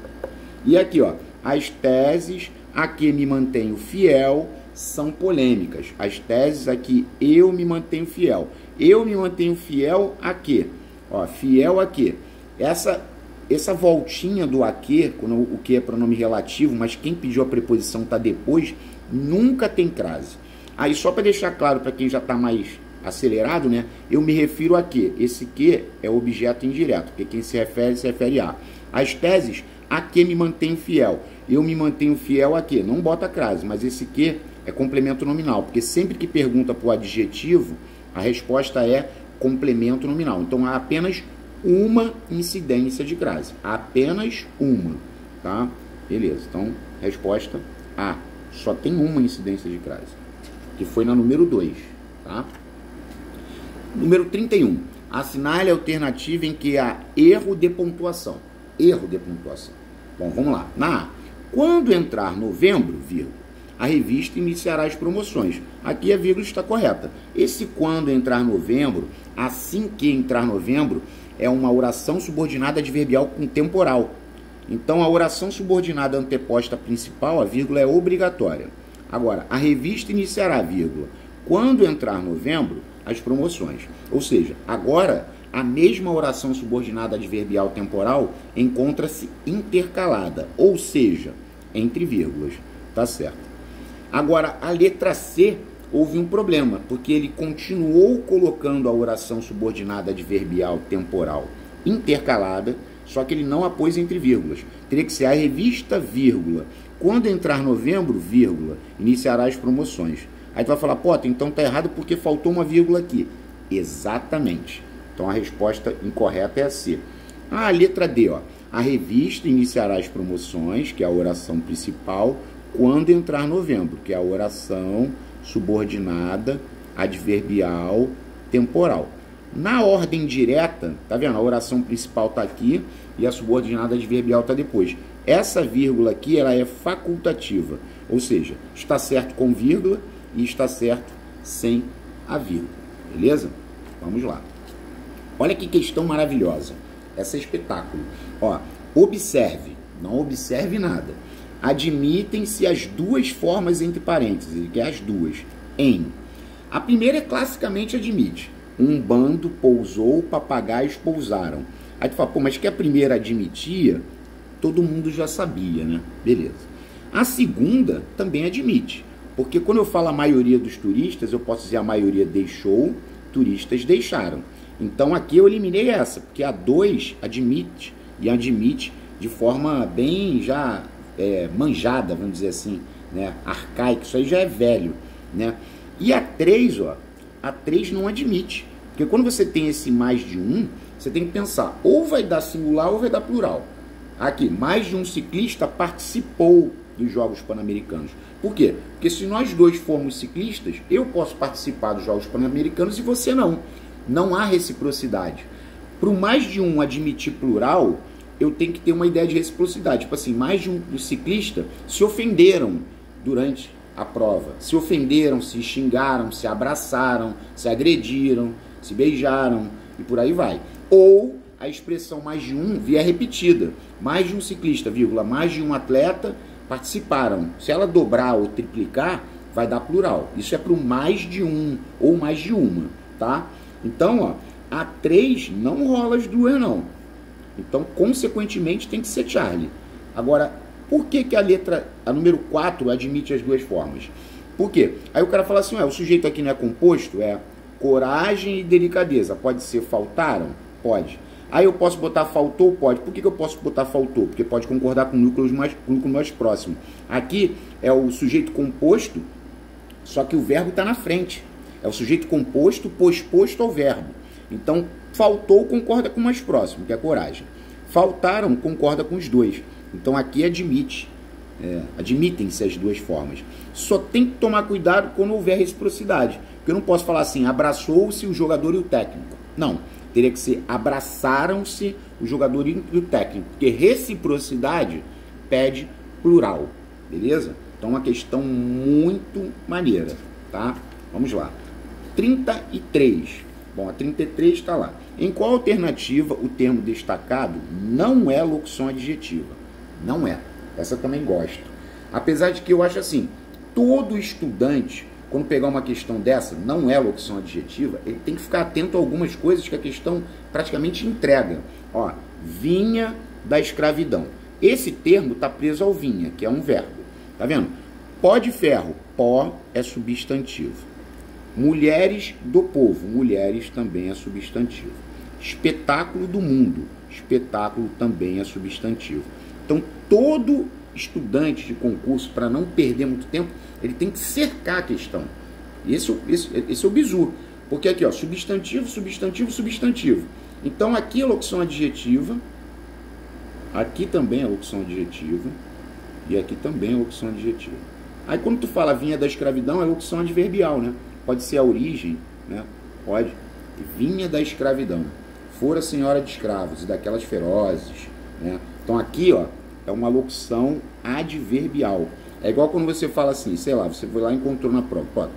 E aqui, ó, as teses a que me mantenho fiel são polêmicas. As teses a que eu me mantenho fiel. Eu me mantenho fiel a quê? Ó, fiel a quê? Essa voltinha do aqui, quando o que é pronome relativo, mas quem pediu a preposição está depois, nunca tem crase. Aí só para deixar claro para quem já está mais acelerado, né? Eu me refiro a quê? Esse que é objeto indireto, porque quem se refere a. As teses a que me mantenho fiel. Eu me mantenho fiel a quê? Não bota crase, mas esse que é complemento nominal, porque sempre que pergunta para o adjetivo, a resposta é complemento nominal. Então há apenas uma incidência de crase. Apenas uma, tá? Beleza, então, resposta A. Só tem uma incidência de crase, que foi na número 2, tá? Número 31. Assinale a alternativa em que há erro de pontuação. Erro de pontuação. Bom, vamos lá. Na A. Quando entrar novembro, vírgula, a revista iniciará as promoções. Aqui a vírgula está correta. Esse quando entrar novembro, assim que entrar novembro, é uma oração subordinada adverbial com temporal. Então, a oração subordinada anteposta à principal, a vírgula é obrigatória. Agora, a revista iniciará, vírgula, quando entrar novembro, as promoções. Ou seja, agora, a mesma oração subordinada adverbial temporal encontra-se intercalada, ou seja, entre vírgulas. Tá certo. Agora, a letra C houve um problema, porque ele continuou colocando a oração subordinada adverbial temporal intercalada, só que ele não a pôs entre vírgulas. Teria que ser a revista, vírgula, quando entrar novembro, vírgula, iniciará as promoções. Aí tu vai falar, pô, então tá errado porque faltou uma vírgula aqui. Exatamente. Então a resposta incorreta é a C. Ah, a letra D, ó. A revista iniciará as promoções, que é a oração principal, quando entrar novembro, que é a oração subordinada adverbial temporal. Na ordem direta, tá vendo? A oração principal tá aqui e a subordinada adverbial tá depois. Essa vírgula aqui, ela é facultativa, ou seja, está certo com vírgula e está certo sem a vírgula. Beleza? Vamos lá. Olha que questão maravilhosa. Essa é espetáculo. Ó, observe, não observe nada. admitem-se as duas formas entre parênteses, que é as duas, em. A primeira é classicamente admite. Um bando pousou, papagaios pousaram. Aí tu fala, pô, mas que a primeira admitia, todo mundo já sabia, né? Beleza. A segunda também admite. Porque quando eu falo a maioria dos turistas, eu posso dizer a maioria deixou, turistas deixaram. Então aqui eu eliminei essa, porque a 2 admite, e admite de forma bem já manjada, vamos dizer assim, né? Arcaica, isso aí já é velho, né? E a 3, ó, a 3 não admite, porque quando você tem esse mais de um, você tem que pensar, ou vai dar singular ou vai dar plural. Aqui, mais de um ciclista participou dos Jogos Pan-Americanos. Por quê? Porque se nós dois formos ciclistas, eu posso participar dos Jogos Pan-Americanos e você não. Não há reciprocidade. Para o mais de um admitir plural, eu tenho que ter uma ideia de reciprocidade. Tipo assim, mais de um ciclista se ofenderam durante a prova. Se ofenderam, se xingaram, se abraçaram, se agrediram, se beijaram e por aí vai. Ou a expressão mais de um vier repetida. Mais de um ciclista, vírgula, mais de um atleta participaram. Se ela dobrar ou triplicar, vai dar plural. Isso é para o mais de um ou mais de uma, tá? Então, ó, a 3 não rola as duas, não. Então, consequentemente, tem que ser Charlie. Agora, por que que a número 4 admite as duas formas? Por quê? Aí o cara fala assim, o sujeito aqui não é composto? É coragem e delicadeza. Pode ser faltaram? Pode. Aí eu posso botar faltou? Pode. Por que que eu posso botar faltou? Porque pode concordar com o núcleo mais próximo. Aqui é o sujeito composto, só que o verbo está na frente. É o sujeito composto posposto ao verbo. Então, faltou concorda com o mais próximo, que é coragem. Faltaram concorda com os dois. Então, aqui admite. Admitem-se as duas formas. Só tem que tomar cuidado quando houver reciprocidade. Porque eu não posso falar assim, abraçou-se o jogador e o técnico. Não. Teria que ser abraçaram-se o jogador e o técnico. Porque reciprocidade pede plural. Beleza? Então, uma questão muito maneira. Tá? Vamos lá. 33. Bom, a 33 está lá. Em qual alternativa o termo destacado não é locução adjetiva? Não é. Essa eu também gosto. Apesar de que eu acho assim, todo estudante, quando pegar uma questão dessa, não é locução adjetiva, ele tem que ficar atento a algumas coisas que a questão praticamente entrega. Ó, vinha da escravidão. Esse termo está preso ao vinha, que é um verbo. Tá vendo? Pó de ferro. Pó é substantivo. Mulheres do povo, mulheres também é substantivo. Espetáculo do mundo, espetáculo também é substantivo. Então, todo estudante de concurso, para não perder muito tempo, ele tem que cercar a questão. Esse é o bizu. Porque aqui, ó, substantivo, substantivo, substantivo. Então, aqui é locução adjetiva, aqui também é locução adjetiva, e aqui também é locução adjetiva. Aí, quando tu fala vinha da escravidão, é locução adverbial, né? Pode ser a origem, né? Pode. Vinha da escravidão. Fora senhora de escravos e daquelas ferozes, né? Então aqui, ó, é uma locução adverbial. É igual quando você fala assim, sei lá, você foi lá e encontrou na prova. Pô,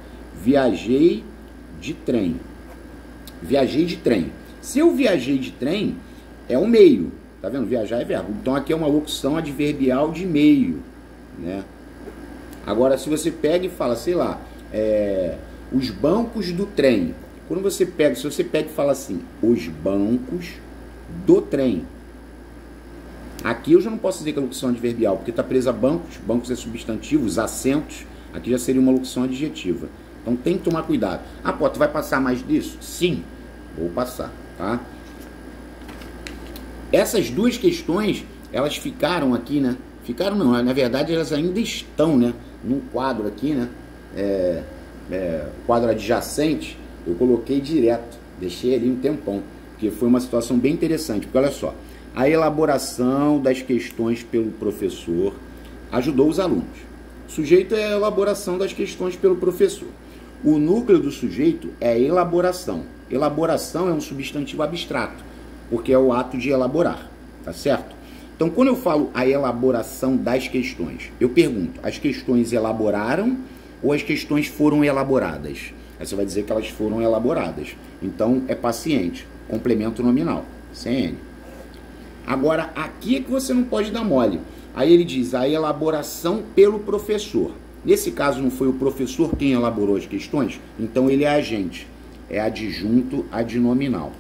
viajei de trem. Viajei de trem. Se eu viajei de trem, é um meio. Tá vendo? Viajar é verbo. Então aqui é uma locução adverbial de meio, né? Agora, se você pega e fala, sei lá, os bancos do trem. Quando você pega, se você pega e fala assim, os bancos do trem. Aqui eu já não posso dizer que é locução adverbial, porque está presa a bancos, bancos é substantivo, os assentos, aqui já seria uma locução adjetiva. Então tem que tomar cuidado. Ah, pô, tu vai passar mais disso? Sim, vou passar, tá? Essas duas questões, elas ficaram aqui, né? Ficaram não, na verdade elas ainda estão, né? Num quadro aqui, né? Quadro adjacente, eu coloquei direto, deixei ali um tempão, porque foi uma situação bem interessante, porque olha só, a elaboração das questões pelo professor ajudou os alunos. O sujeito é a elaboração das questões pelo professor. O núcleo do sujeito é a elaboração. Elaboração é um substantivo abstrato, porque é o ato de elaborar, tá certo? Então, quando eu falo a elaboração das questões, eu pergunto, as questões elaboraram ou as questões foram elaboradas? Aí você vai dizer que elas foram elaboradas. Então, é paciente, complemento nominal, CN. Agora, aqui é que você não pode dar mole, Aí ele diz a elaboração pelo professor. Nesse caso não foi o professor quem elaborou as questões, então ele é agente, é adjunto adnominal.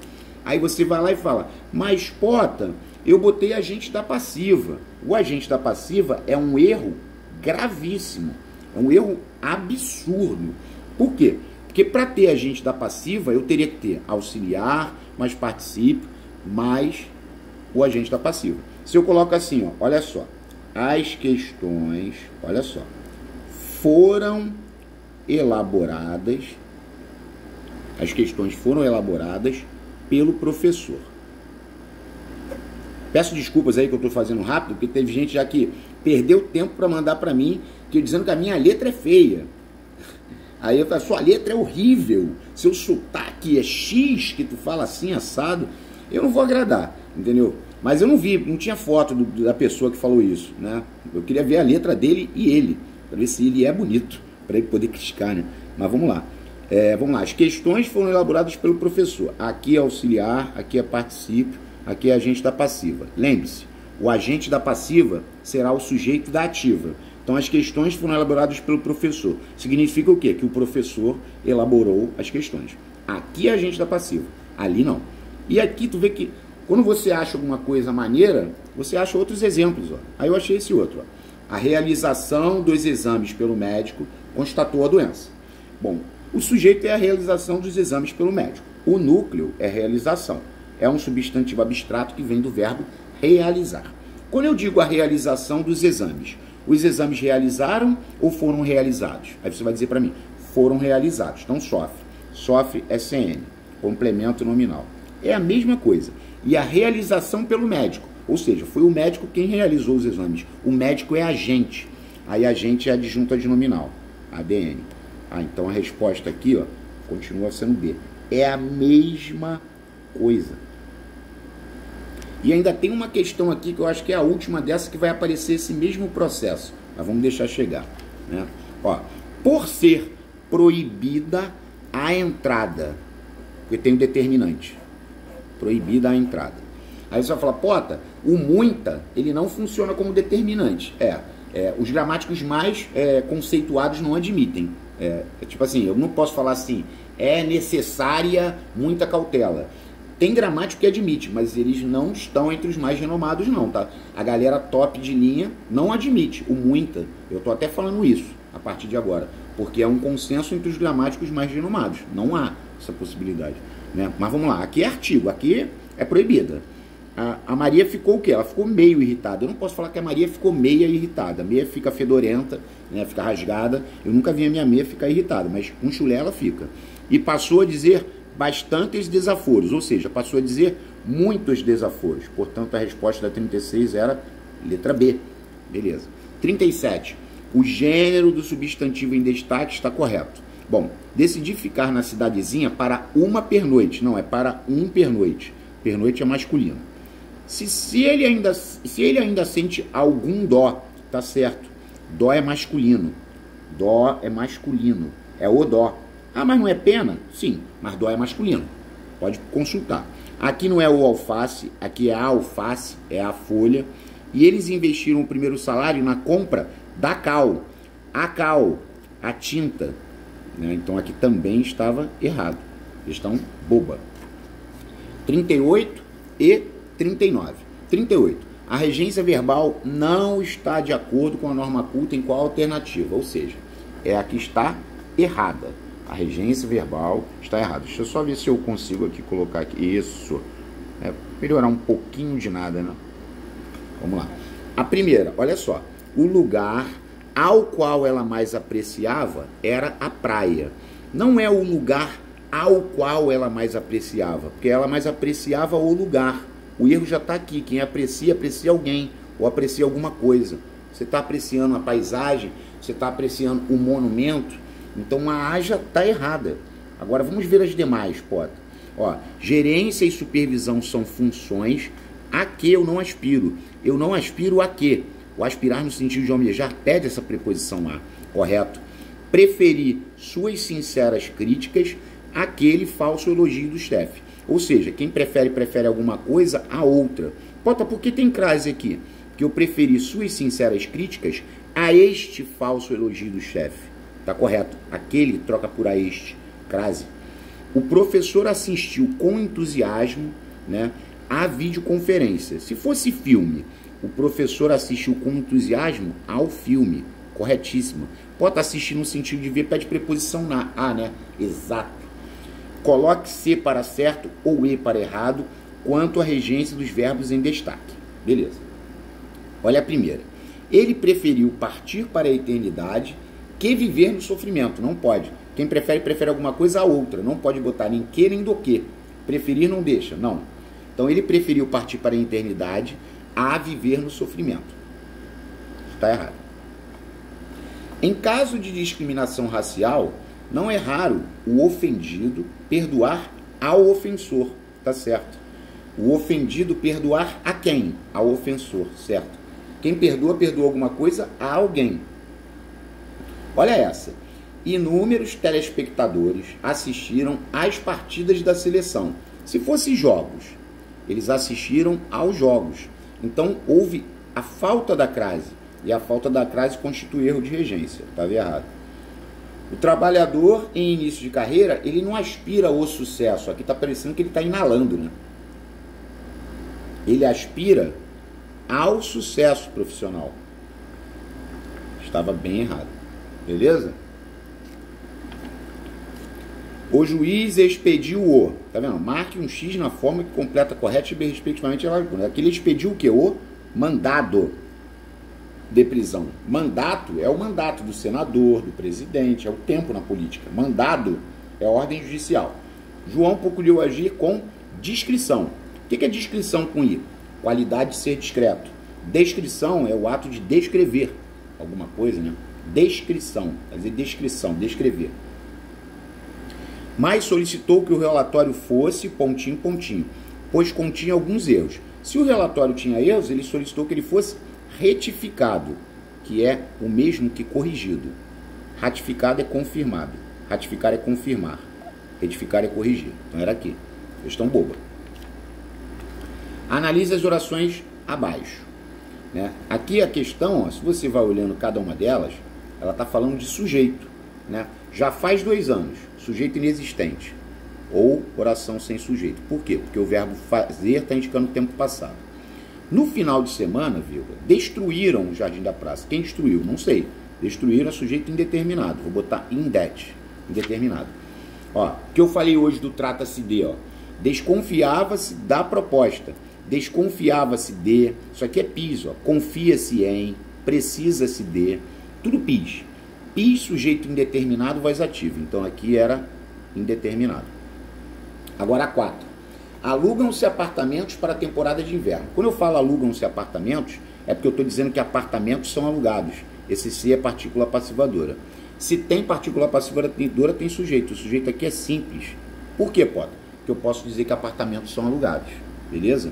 Aí você vai lá e fala, mas Pota, eu botei agente da passiva. O agente da passiva é um erro gravíssimo, é um erro absurdo. Por quê? Porque para ter agente da passiva eu teria que ter auxiliar, mais particípio, mais o agente da passiva. Se eu coloco assim, ó, olha só, as questões, olha só, foram elaboradas, as questões foram elaboradas pelo professor. Peço desculpas aí que eu estou fazendo rápido, porque teve gente já que perdeu tempo para mandar para mim, que dizendo que a minha letra é feia. Aí eu falo, sua letra é horrível, seu sotaque é X, que tu fala assim, assado, eu não vou agradar, entendeu? Mas eu não vi, não tinha foto da pessoa que falou isso, né? Eu queria ver a letra dele e ele, para ver se ele é bonito, para ele poder criticar, né? Mas vamos lá. Vamos lá, as questões foram elaboradas pelo professor. Aqui é auxiliar, aqui é particípio, aqui é agente da passiva. Lembre-se, o agente da passiva será o sujeito da ativa. Então as questões foram elaboradas pelo professor. Significa o quê? Que o professor elaborou as questões. Aqui é agente da passiva, ali não. E aqui tu vê que quando você acha alguma coisa maneira, você acha outros exemplos. Ó. Aí eu achei esse outro. Ó. A realização dos exames pelo médico constatou a doença. Bom, o sujeito é a realização dos exames pelo médico. O núcleo é realização. É um substantivo abstrato que vem do verbo realizar. Quando eu digo a realização dos exames, os exames realizaram ou foram realizados? Aí você vai dizer para mim, foram realizados. Então sofre. Sofre SN, complemento nominal. É a mesma coisa. E a realização pelo médico, ou seja, foi o médico quem realizou os exames. O médico é agente. Aí agente é adjunto adnominal, ADN. Então a resposta aqui, ó, continua sendo B. É a mesma coisa. E ainda tem uma questão aqui que eu acho que é a última dessa que vai aparecer esse mesmo processo. Mas vamos deixar chegar. Né? Ó, por ser proibida a entrada, porque tem um determinante. Proibida a entrada. Aí você vai falar, Pota, o muita, ele não funciona como determinante. Os gramáticos mais conceituados não admitem. Tipo assim, eu não posso falar assim, é necessária muita cautela. Tem gramático que admite, mas eles não estão entre os mais renomados não, tá? A galera top de linha não admite o muita. Eu tô até falando isso a partir de agora, porque é um consenso entre os gramáticos mais renomados. Não há essa possibilidade. Né? Mas vamos lá, aqui é artigo, aqui é proibida. A Maria ficou o quê? Ela ficou meio irritada. Eu não posso falar que a Maria ficou meia irritada. A meia fica fedorenta, né? Fica rasgada. Eu nunca vi a minha meia ficar irritada, mas com chulé ela fica. E passou a dizer bastantes desaforos, ou seja, passou a dizer muitos desaforos. Portanto, a resposta da 36 era letra B. Beleza. 37. O gênero do substantivo em destaque está correto. Bom, decidi ficar na cidadezinha para uma pernoite. Não, é para um pernoite. Pernoite é masculino. Se ele ainda sente algum dó, tá certo. Dó é masculino. Dó é masculino. É o dó. Ah, mas não é pena? Sim, mas dó é masculino. Pode consultar. Aqui não é o alface, aqui é a alface, é a folha. E eles investiram o primeiro salário na compra da cal. A cal, a tinta. Então aqui também estava errado. Questão boba. 38 e 39. 38. A regência verbal não está de acordo com a norma culta em qual alternativa? Ou seja, é a que está errada. A regência verbal está errada. Deixa eu só ver se eu consigo aqui colocar aqui. Isso. Melhorar um pouquinho de nada, né? Vamos lá. A primeira, olha só. O lugar ao qual ela mais apreciava era a praia. Não é o lugar ao qual ela mais apreciava, porque ela mais apreciava o lugar. O erro já está aqui. Quem aprecia, aprecia alguém ou aprecia alguma coisa. Você está apreciando a paisagem, você está apreciando o monumento, então a A já está errada. Agora vamos ver as demais, Pota. Ó, gerência e supervisão são funções a que eu não aspiro. Eu não aspiro a quê? O aspirar no sentido de almejar pede essa preposição a, correto? Preferir suas sinceras críticas àquele falso elogio do chefe. Ou seja, quem prefere alguma coisa a outra. Pota, por que tem crase aqui? que eu preferi suas sinceras críticas a este falso elogio do chefe. Tá correto. Aquele troca por a este. Crase. O professor assistiu com entusiasmo, né, à videoconferência. Se fosse filme, o professor assistiu com entusiasmo ao filme. Corretíssimo. Pode assistir no sentido de ver, pede preposição na A, né? Exato. Coloque C para certo ou E para errado quanto à regência dos verbos em destaque. Beleza. Olha a primeira. Ele preferiu partir para a eternidade que viver no sofrimento. Não pode. Quem prefere alguma coisa a outra. Não pode botar nem que nem do que. Preferir não deixa. Não. Então ele preferiu partir para a eternidade a viver no sofrimento. Está errado. Em caso de discriminação racial, não é raro o ofendido perdoar ao ofensor. Tá certo. O ofendido perdoar a quem? Ao ofensor, certo? Quem perdoa, perdoa alguma coisa a alguém. Olha essa. Inúmeros telespectadores assistiram às partidas da seleção. Se fosse jogos, eles assistiram aos jogos. Então, houve a falta da crase. E a falta da crase constitui erro de regência. Estava errado. O trabalhador, em início de carreira, ele não aspira ao sucesso. Aqui está parecendo que ele está inalando, né? Ele aspira ao sucesso profissional. Estava bem errado. Beleza? O juiz expediu o... Tá vendo? Marque um X na forma que completa correta e respectivamente. Aqui ele expediu o quê? O mandado de prisão. Mandato é o mandato do senador, do presidente, é o tempo na política. Mandado é a ordem judicial. João procurou agir com discrição. O que é discrição com I? Qualidade de ser discreto. Descrição é o ato de descrever alguma coisa, né? Descrição, quer dizer descrição, descrever. Mas solicitou que o relatório fosse pontinho, pontinho, pois continha alguns erros. Se o relatório tinha erros, ele solicitou que ele fosse retificado, que é o mesmo que corrigido. Ratificado é confirmado. Ratificar é confirmar. Retificar é corrigir. Então era aqui. Questão boba. Analise as orações abaixo. Né? Aqui a questão, ó, se você vai olhando cada uma delas, ela está falando de sujeito. Né? Já faz 2 anos. Sujeito inexistente. Ou oração sem sujeito. Por quê? Porque o verbo fazer está indicando o tempo passado. No final de semana, destruíram o Jardim da Praça. Quem destruiu? Não sei. Destruíram a sujeito indeterminado. Vou botar indet, indeterminado. Ó, o que eu falei hoje do trata-se de, ó. Desconfiava-se da proposta. Desconfiava-se de. Isso aqui é PIS, ó. Confia-se em. Precisa-se de. Tudo PIS. PIS, sujeito indeterminado, voz ativa. Então aqui era indeterminado. Agora a 4. Alugam-se apartamentos para a temporada de inverno. Quando eu falo alugam-se apartamentos, é porque eu estou dizendo que apartamentos são alugados. Esse se é partícula passivadora. Se tem partícula passivadora, tem sujeito. O sujeito aqui é simples. Por quê, Potter? Porque eu posso dizer que apartamentos são alugados. Beleza?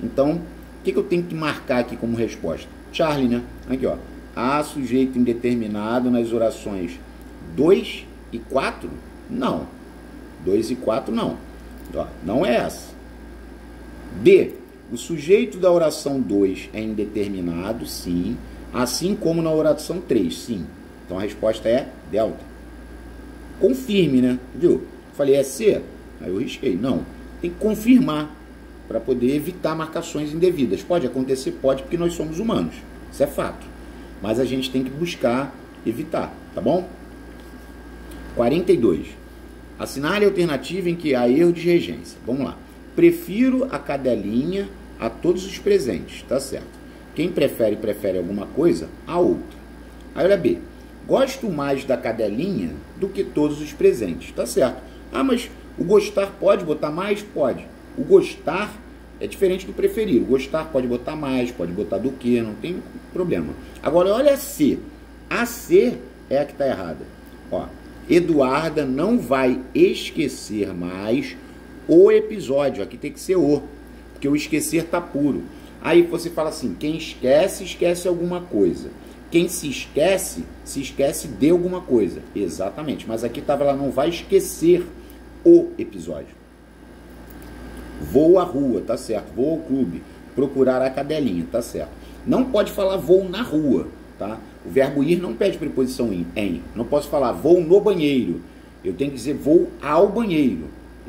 Então, o que eu tenho que marcar aqui como resposta? Charlie, né? Aqui, ó. Há sujeito indeterminado nas orações 2 e 4? Não. 2 e 4, não. Ó, não é essa. B. O sujeito da oração 2 é indeterminado, sim. Assim como na oração 3, sim. Então a resposta é delta. Confirme, né? Viu? Falei, é C? Aí eu risquei. Não. Tem que confirmar para poder evitar marcações indevidas. Pode acontecer? Pode, porque nós somos humanos. Isso é fato. Mas a gente tem que buscar evitar, tá bom? 42. Assinale a alternativa em que há erro de regência. Vamos lá. Prefiro a cadelinha a todos os presentes. Tá certo. Quem prefere alguma coisa a outra. Aí olha B. Gosto mais da cadelinha do que todos os presentes. Tá certo. Ah, mas o gostar pode botar mais? Pode. O gostar é diferente do preferir. O gostar pode botar mais, pode botar do que, não tem problema. Agora olha a C. A C é a que está errada. Ó. Eduarda não vai esquecer mais o episódio. Aqui tem que ser o, porque o esquecer tá puro. Aí você fala assim, quem esquece, esquece alguma coisa. Quem se esquece de alguma coisa. Exatamente, mas aqui estava, ela não vai esquecer o episódio. Vou à rua, tá certo. Vou ao clube, procurar a cadelinha, tá certo. Não pode falar vou na rua, tá? O verbo ir não pede preposição em. Não posso falar vou no banheiro. Eu tenho que dizer vou ao banheiro.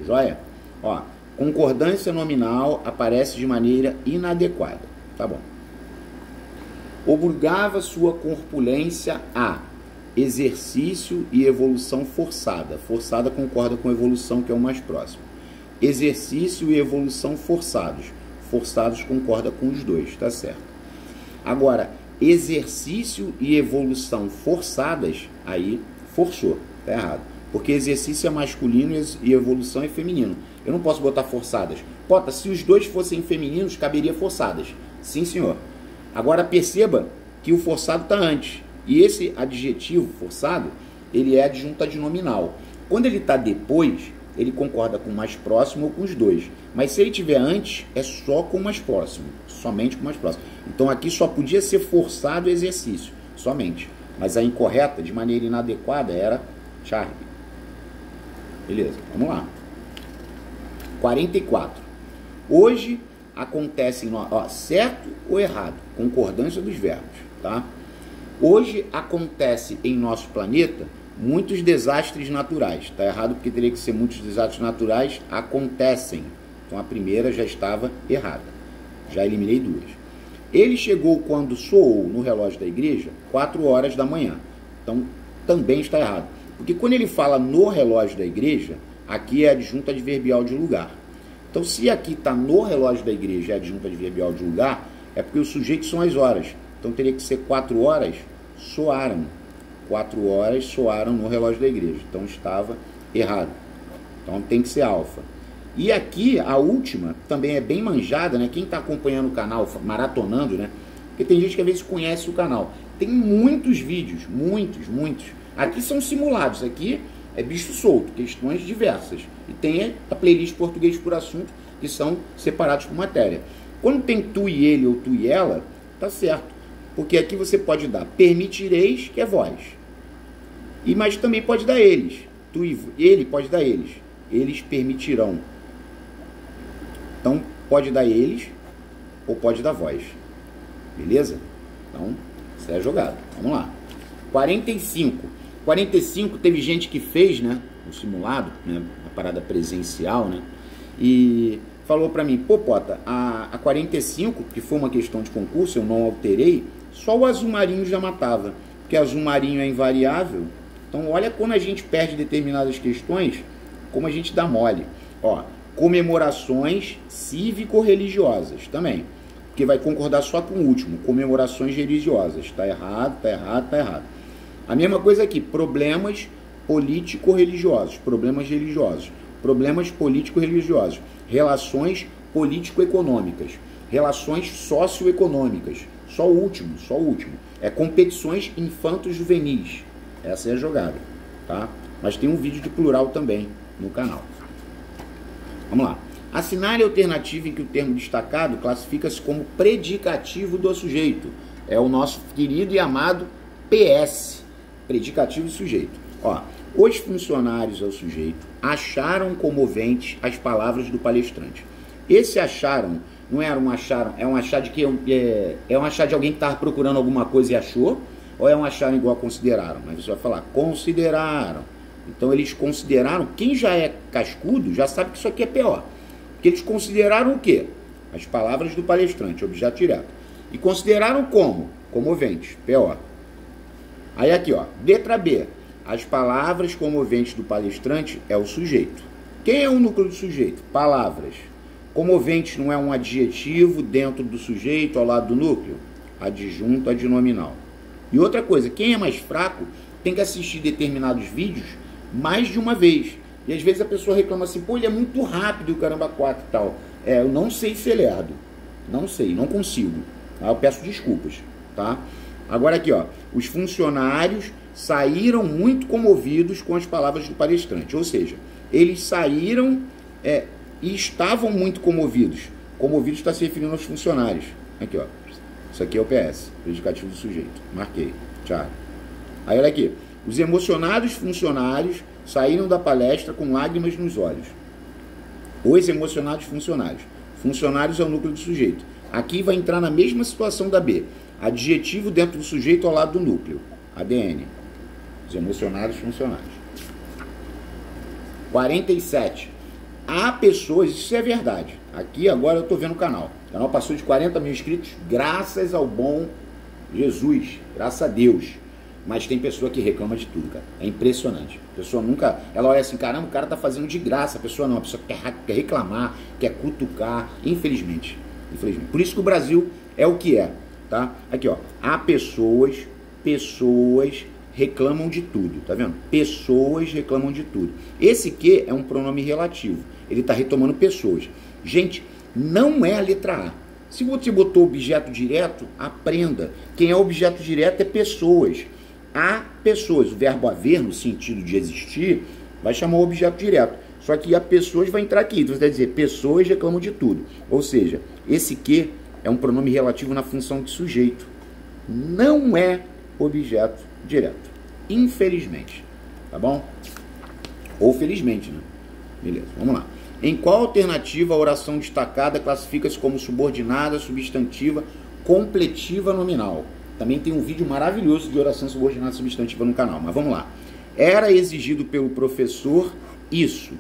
Joia? Ó, concordância nominal aparece de maneira inadequada. Tá bom. Obrigava sua corpulência a exercício e evolução forçada. Forçada concorda com evolução, que é o mais próximo. Exercício e evolução forçados. Forçados concorda com os dois, tá certo. Agora, exercício e evolução forçadas, aí forçou, tá errado. Porque exercício é masculino e evolução é feminino. Eu não posso botar forçadas. Bota, se os dois fossem femininos, caberia forçadas. Sim, senhor. Agora perceba que o forçado está antes. E esse adjetivo forçado, ele é adjunto adnominal. Quando ele está depois, ele concorda com o mais próximo ou com os dois. Mas se ele estiver antes, é só com o mais próximo. Somente com o mais próximo. Então aqui só podia ser forçado o exercício. Somente. Mas a incorreta, de maneira inadequada, era Charlie. Beleza, vamos lá. 44. Hoje acontecem, ó, certo ou errado? Concordância dos verbos, tá? Hoje acontece em nosso planeta muitos desastres naturais. Tá errado porque teria que ser muitos desastres naturais acontecem. Então a primeira já estava errada. Já eliminei duas. Ele chegou quando soou no relógio da igreja 4 horas da manhã. Então também está errado. Porque quando ele fala no relógio da igreja, aqui é adjunto adverbial de lugar. Então, se aqui está no relógio da igreja, é adjunto adverbial de lugar, é porque os sujeitos são as horas. Então, teria que ser 4 horas soaram. 4 horas soaram no relógio da igreja. Então, estava errado. Então, tem que ser alfa. E aqui, a última, também é bem manjada, né? Quem está acompanhando o canal, maratonando, né? Porque tem gente que às vezes conhece o canal. Tem muitos vídeos, muitos. Aqui são simulados, aqui é bicho solto, questões diversas. E tem a playlist Português por Assunto, que são separados por matéria. Quando tem tu e ele ou tu e ela, tá certo. Porque aqui você pode dar permitireis, que é vós. Mas também pode dar eles. Tu e ele pode dar eles. Eles permitirão. Então, pode dar eles ou pode dar vós. Beleza? Então, isso é jogado. Vamos lá. 45. 45 teve gente que fez, né, o simulado, né, a parada presencial, né, e falou pra mim, pô, Pota, a 45, que foi uma questão de concurso, eu não alterei, só o azul marinho já matava, porque azul marinho é invariável. Então olha quando a gente perde determinadas questões, como a gente dá mole. Ó, comemorações cívico-religiosas também, porque vai concordar só com o último, comemorações religiosas. Tá errado, tá errado, tá errado. A mesma coisa aqui, problemas político-religiosos, problemas religiosos, problemas político-religiosos, relações político-econômicas, relações socioeconômicas, só o último, é competições infanto-juvenis, essa é a jogada, tá? Mas tem um vídeo de plural também no canal. Vamos lá. Assinale a alternativa em que o termo destacado classifica-se como predicativo do sujeito, é o nosso querido e amado PS, predicativo do sujeito. Ó, os funcionários ao sujeito acharam comoventes as palavras do palestrante. Esse acharam não era um acharam, é um achar de que é um achar de alguém que estava procurando alguma coisa e achou, ou é um achar igual a consideraram? Mas você vai falar, consideraram. Então eles consideraram, quem já é cascudo já sabe que isso aqui é pior. Porque eles consideraram o quê? As palavras do palestrante, objeto direto. E consideraram como? Comoventes, P.O. Aí aqui, ó, letra B. As palavras comoventes do palestrante é o sujeito. Quem é o núcleo do sujeito? Palavras. Comovente não é um adjetivo dentro do sujeito ao lado do núcleo? Adjunto adnominal. E outra coisa, quem é mais fraco tem que assistir determinados vídeos mais de uma vez. E às vezes a pessoa reclama assim, pô, ele é muito rápido, o caramba 4 e tal. Eu não sei ser lerdo. Não sei, não consigo. Tá? Eu peço desculpas, tá? Agora aqui, ó, os funcionários saíram muito comovidos com as palavras do palestrante. Ou seja, eles saíram e estavam muito comovidos. Comovidos está se referindo aos funcionários. Aqui, ó. Isso aqui é o PS, predicativo do sujeito. Marquei. Tchau. Aí, olha aqui. Os emocionados funcionários saíram da palestra com lágrimas nos olhos. Os emocionados funcionários. Funcionários é o núcleo do sujeito. Aqui vai entrar na mesma situação da B. Adjetivo dentro do sujeito ao lado do núcleo. ADN. Os emocionados funcionais. 47. Há pessoas, isso é verdade. Aqui agora eu estou vendo o canal. O canal passou de 40 mil inscritos, graças ao bom Jesus, graças a Deus. Mas tem pessoa que reclama de tudo, cara. É impressionante. A pessoa nunca... Ela olha assim, caramba, o cara tá fazendo de graça. A pessoa não, a pessoa quer reclamar, quer cutucar. Infelizmente. Infelizmente. Por isso que o Brasil é o que é, tá? Aqui, ó. Há pessoas reclamam de tudo, tá vendo? Pessoas reclamam de tudo. Esse que é um pronome relativo. Ele tá retomando pessoas. Gente, não é a letra A. Se você botou objeto direto, aprenda. Quem é objeto direto é pessoas. Há pessoas. O verbo haver, no sentido de existir, vai chamar o objeto direto. Só que a pessoas vai entrar aqui. Então você vai dizer, pessoas reclamam de tudo. Ou seja, esse que é um pronome relativo na função de sujeito. Não é objeto direto. Infelizmente. Tá bom? Ou felizmente, né? Beleza, vamos lá. Em qual alternativa a oração destacada classifica-se como subordinada, substantiva, completiva, nominal? Também tem um vídeo maravilhoso de oração subordinada substantiva no canal, mas vamos lá. Era exigido pelo professor isso.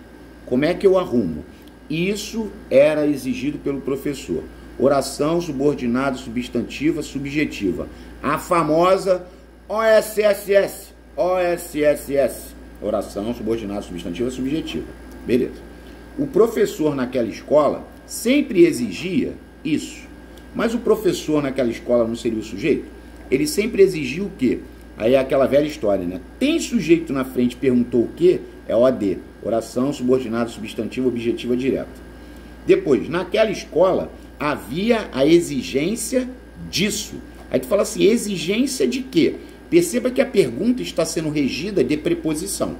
Como é que eu arrumo? Isso era exigido pelo professor. Oração subordinada, substantiva, subjetiva. A famosa OSSS. OSSS. Oração subordinada, substantiva, subjetiva. Beleza. O professor naquela escola sempre exigia isso. Mas o professor naquela escola não seria o sujeito? Ele sempre exigia o quê? Aí é aquela velha história, né? Tem sujeito na frente, perguntou o quê? É OD. Oração subordinada, substantiva, objetiva, direta. Depois, naquela escola, havia a exigência disso. Aí tu fala assim, exigência de quê? Perceba que a pergunta está sendo regida de preposição.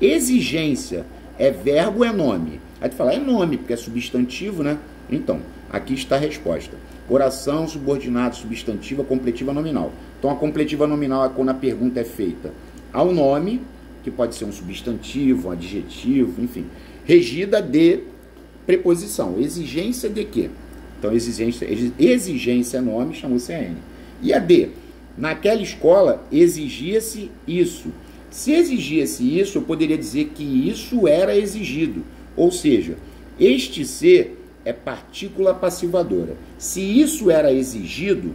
Exigência é verbo ou é nome? Aí tu fala, é nome, porque é substantivo, né? Então, aqui está a resposta. Oração subordinada, substantiva, completiva, nominal. Então, a completiva nominal é quando a pergunta é feita ao nome, que pode ser um substantivo, um adjetivo, enfim. Regida de preposição. Exigência de quê? Então, exigência é nome, chamou-se N. E a D? Naquela escola, exigia-se isso. Se exigia-se isso, eu poderia dizer que isso era exigido. Ou seja, este ser é partícula passivadora. Se isso era exigido,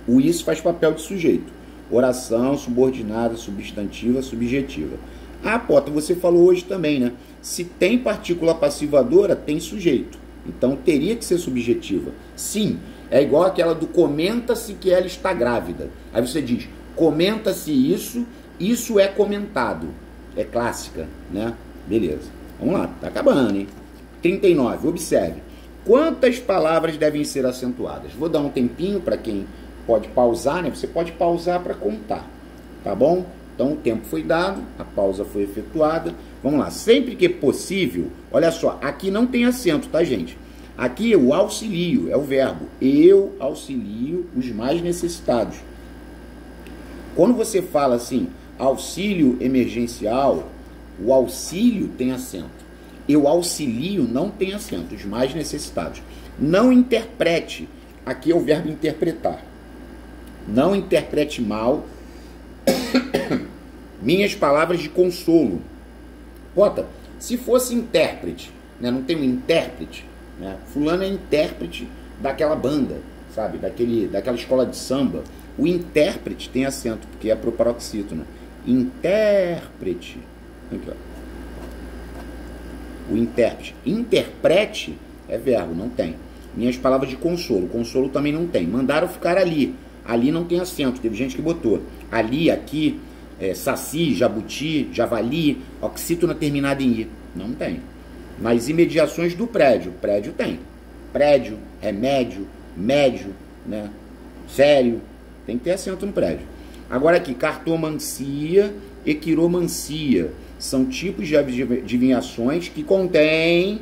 o isso faz papel de sujeito. Oração, subordinada, substantiva, subjetiva. Ah, Pota, você falou hoje também, né? Se tem partícula passivadora, tem sujeito. Então teria que ser subjetiva. Sim, é igual aquela do comenta-se que ela está grávida. Aí você diz, comenta-se isso, isso é comentado. É clássica, né? Beleza. Vamos lá, tá acabando, hein? 39, observe. Quantas palavras devem ser acentuadas? Vou dar um tempinho para quem pode pausar, né? Você pode pausar para contar, tá bom? Então o tempo foi dado, a pausa foi efetuada. Vamos lá, sempre que possível, olha só, aqui não tem acento, tá, gente? Aqui o auxilio é o verbo. Eu auxilio os mais necessitados. Quando você fala assim, auxílio emergencial, o auxílio tem acento. Eu auxilio não tem acento, os mais necessitados. Não interprete. Aqui é o verbo interpretar. Não interprete mal minhas palavras de consolo. Pota, se fosse intérprete, né? Não tem um intérprete, né? Fulano é intérprete daquela banda, sabe? Daquela escola de samba. O intérprete tem acento, porque é pro paroxítono. Intérprete. Aqui, ó. O intérprete. Interprete é verbo, não tem. Minhas palavras de consolo. Consolo também não tem. Mandaram ficar ali. Ali não tem acento. Teve gente que botou. Ali, aqui, saci, jabuti, javali, oxítona terminada em i. Não tem. Nas imediações do prédio. Prédio tem. Prédio, remédio, médio, né? Sério. Tem que ter acento no prédio. Agora aqui, cartomancia e quiromancia. São tipos de adivinhações que contêm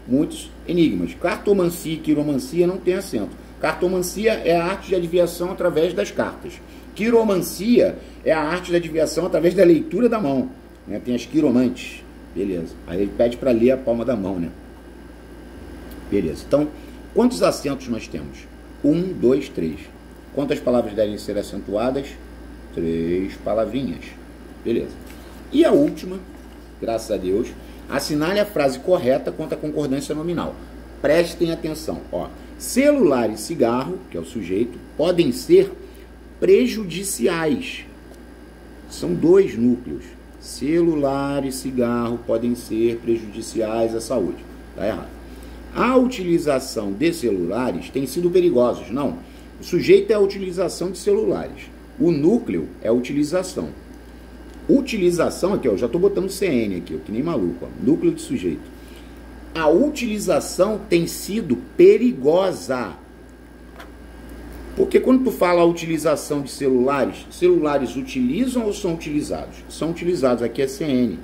muitos enigmas. Cartomancia e quiromancia não tem acento. Cartomancia é a arte de adivinhação através das cartas. Quiromancia é a arte da adivinhação através da leitura da mão, né? Tem as quiromantes. Beleza. Aí ele pede para ler a palma da mão, né? Beleza. Então, Quantos acentos nós temos? 1, 2, 3. Quantas palavras devem ser acentuadas? 3 palavrinhas. Beleza. E a última, graças a Deus, assinale a frase correta quanto à concordância nominal. Prestem atenção. Ó, celular e cigarro, que é o sujeito, podem ser prejudiciais. São 2 núcleos. Celular e cigarro podem ser prejudiciais à saúde. Está errado. A utilização de celulares tem sido perigosos. Não. O sujeito é a utilização de celulares. O núcleo é a utilização. Utilização, aqui, ó, já estou botando CN aqui, ó, que nem maluco. Ó, núcleo de sujeito. A utilização tem sido perigosa. Porque quando tu fala a utilização de celulares, celulares utilizam ou são utilizados? São utilizados, aqui é CN.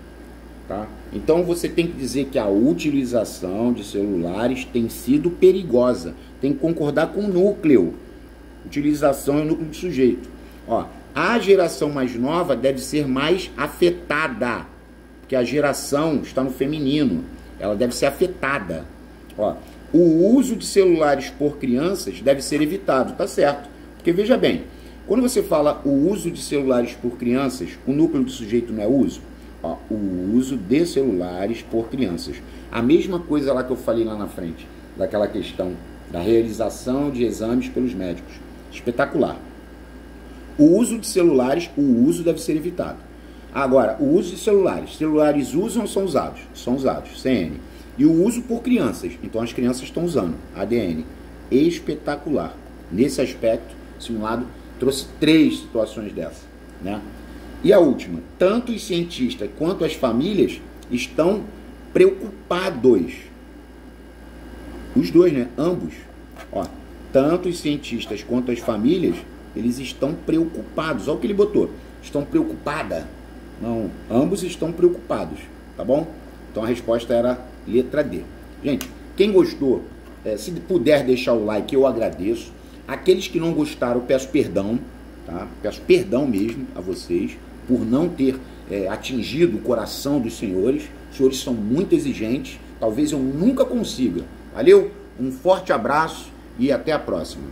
Tá? Então você tem que dizer que a utilização de celulares tem sido perigosa. Tem que concordar com o núcleo. Utilização é o núcleo de sujeito. Ó, a geração mais nova deve ser mais afetada, porque a geração está no feminino. Ela deve ser afetada. Ó, o uso de celulares por crianças deve ser evitado, tá certo? Porque veja bem, quando você fala o uso de celulares por crianças, o núcleo do sujeito não é uso? Ó, o uso de celulares por crianças. A mesma coisa lá que eu falei lá na frente, daquela questão da realização de exames pelos médicos. Espetacular. O uso de celulares, o uso deve ser evitado. Agora, o uso de celulares. Celulares usam ou são usados? São usados, CN. E o uso por crianças. Então as crianças estão usando, ADN. Espetacular. Nesse aspecto, o simulado trouxe 3 situações dessas, né? E a última, tanto os cientistas quanto as famílias estão preocupados. Os dois, né? Ambos. Ó, tanto os cientistas quanto as famílias, eles estão preocupados. Olha o que ele botou. Estão preocupadas. Não, ambos estão preocupados, tá bom? Então a resposta era letra D. Gente, quem gostou, se puder deixar o like, eu agradeço. Aqueles que não gostaram, eu peço perdão, tá? Peço perdão mesmo a vocês por não ter atingido o coração dos senhores. Os senhores são muito exigentes, talvez eu nunca consiga. Valeu? Um forte abraço e até a próxima.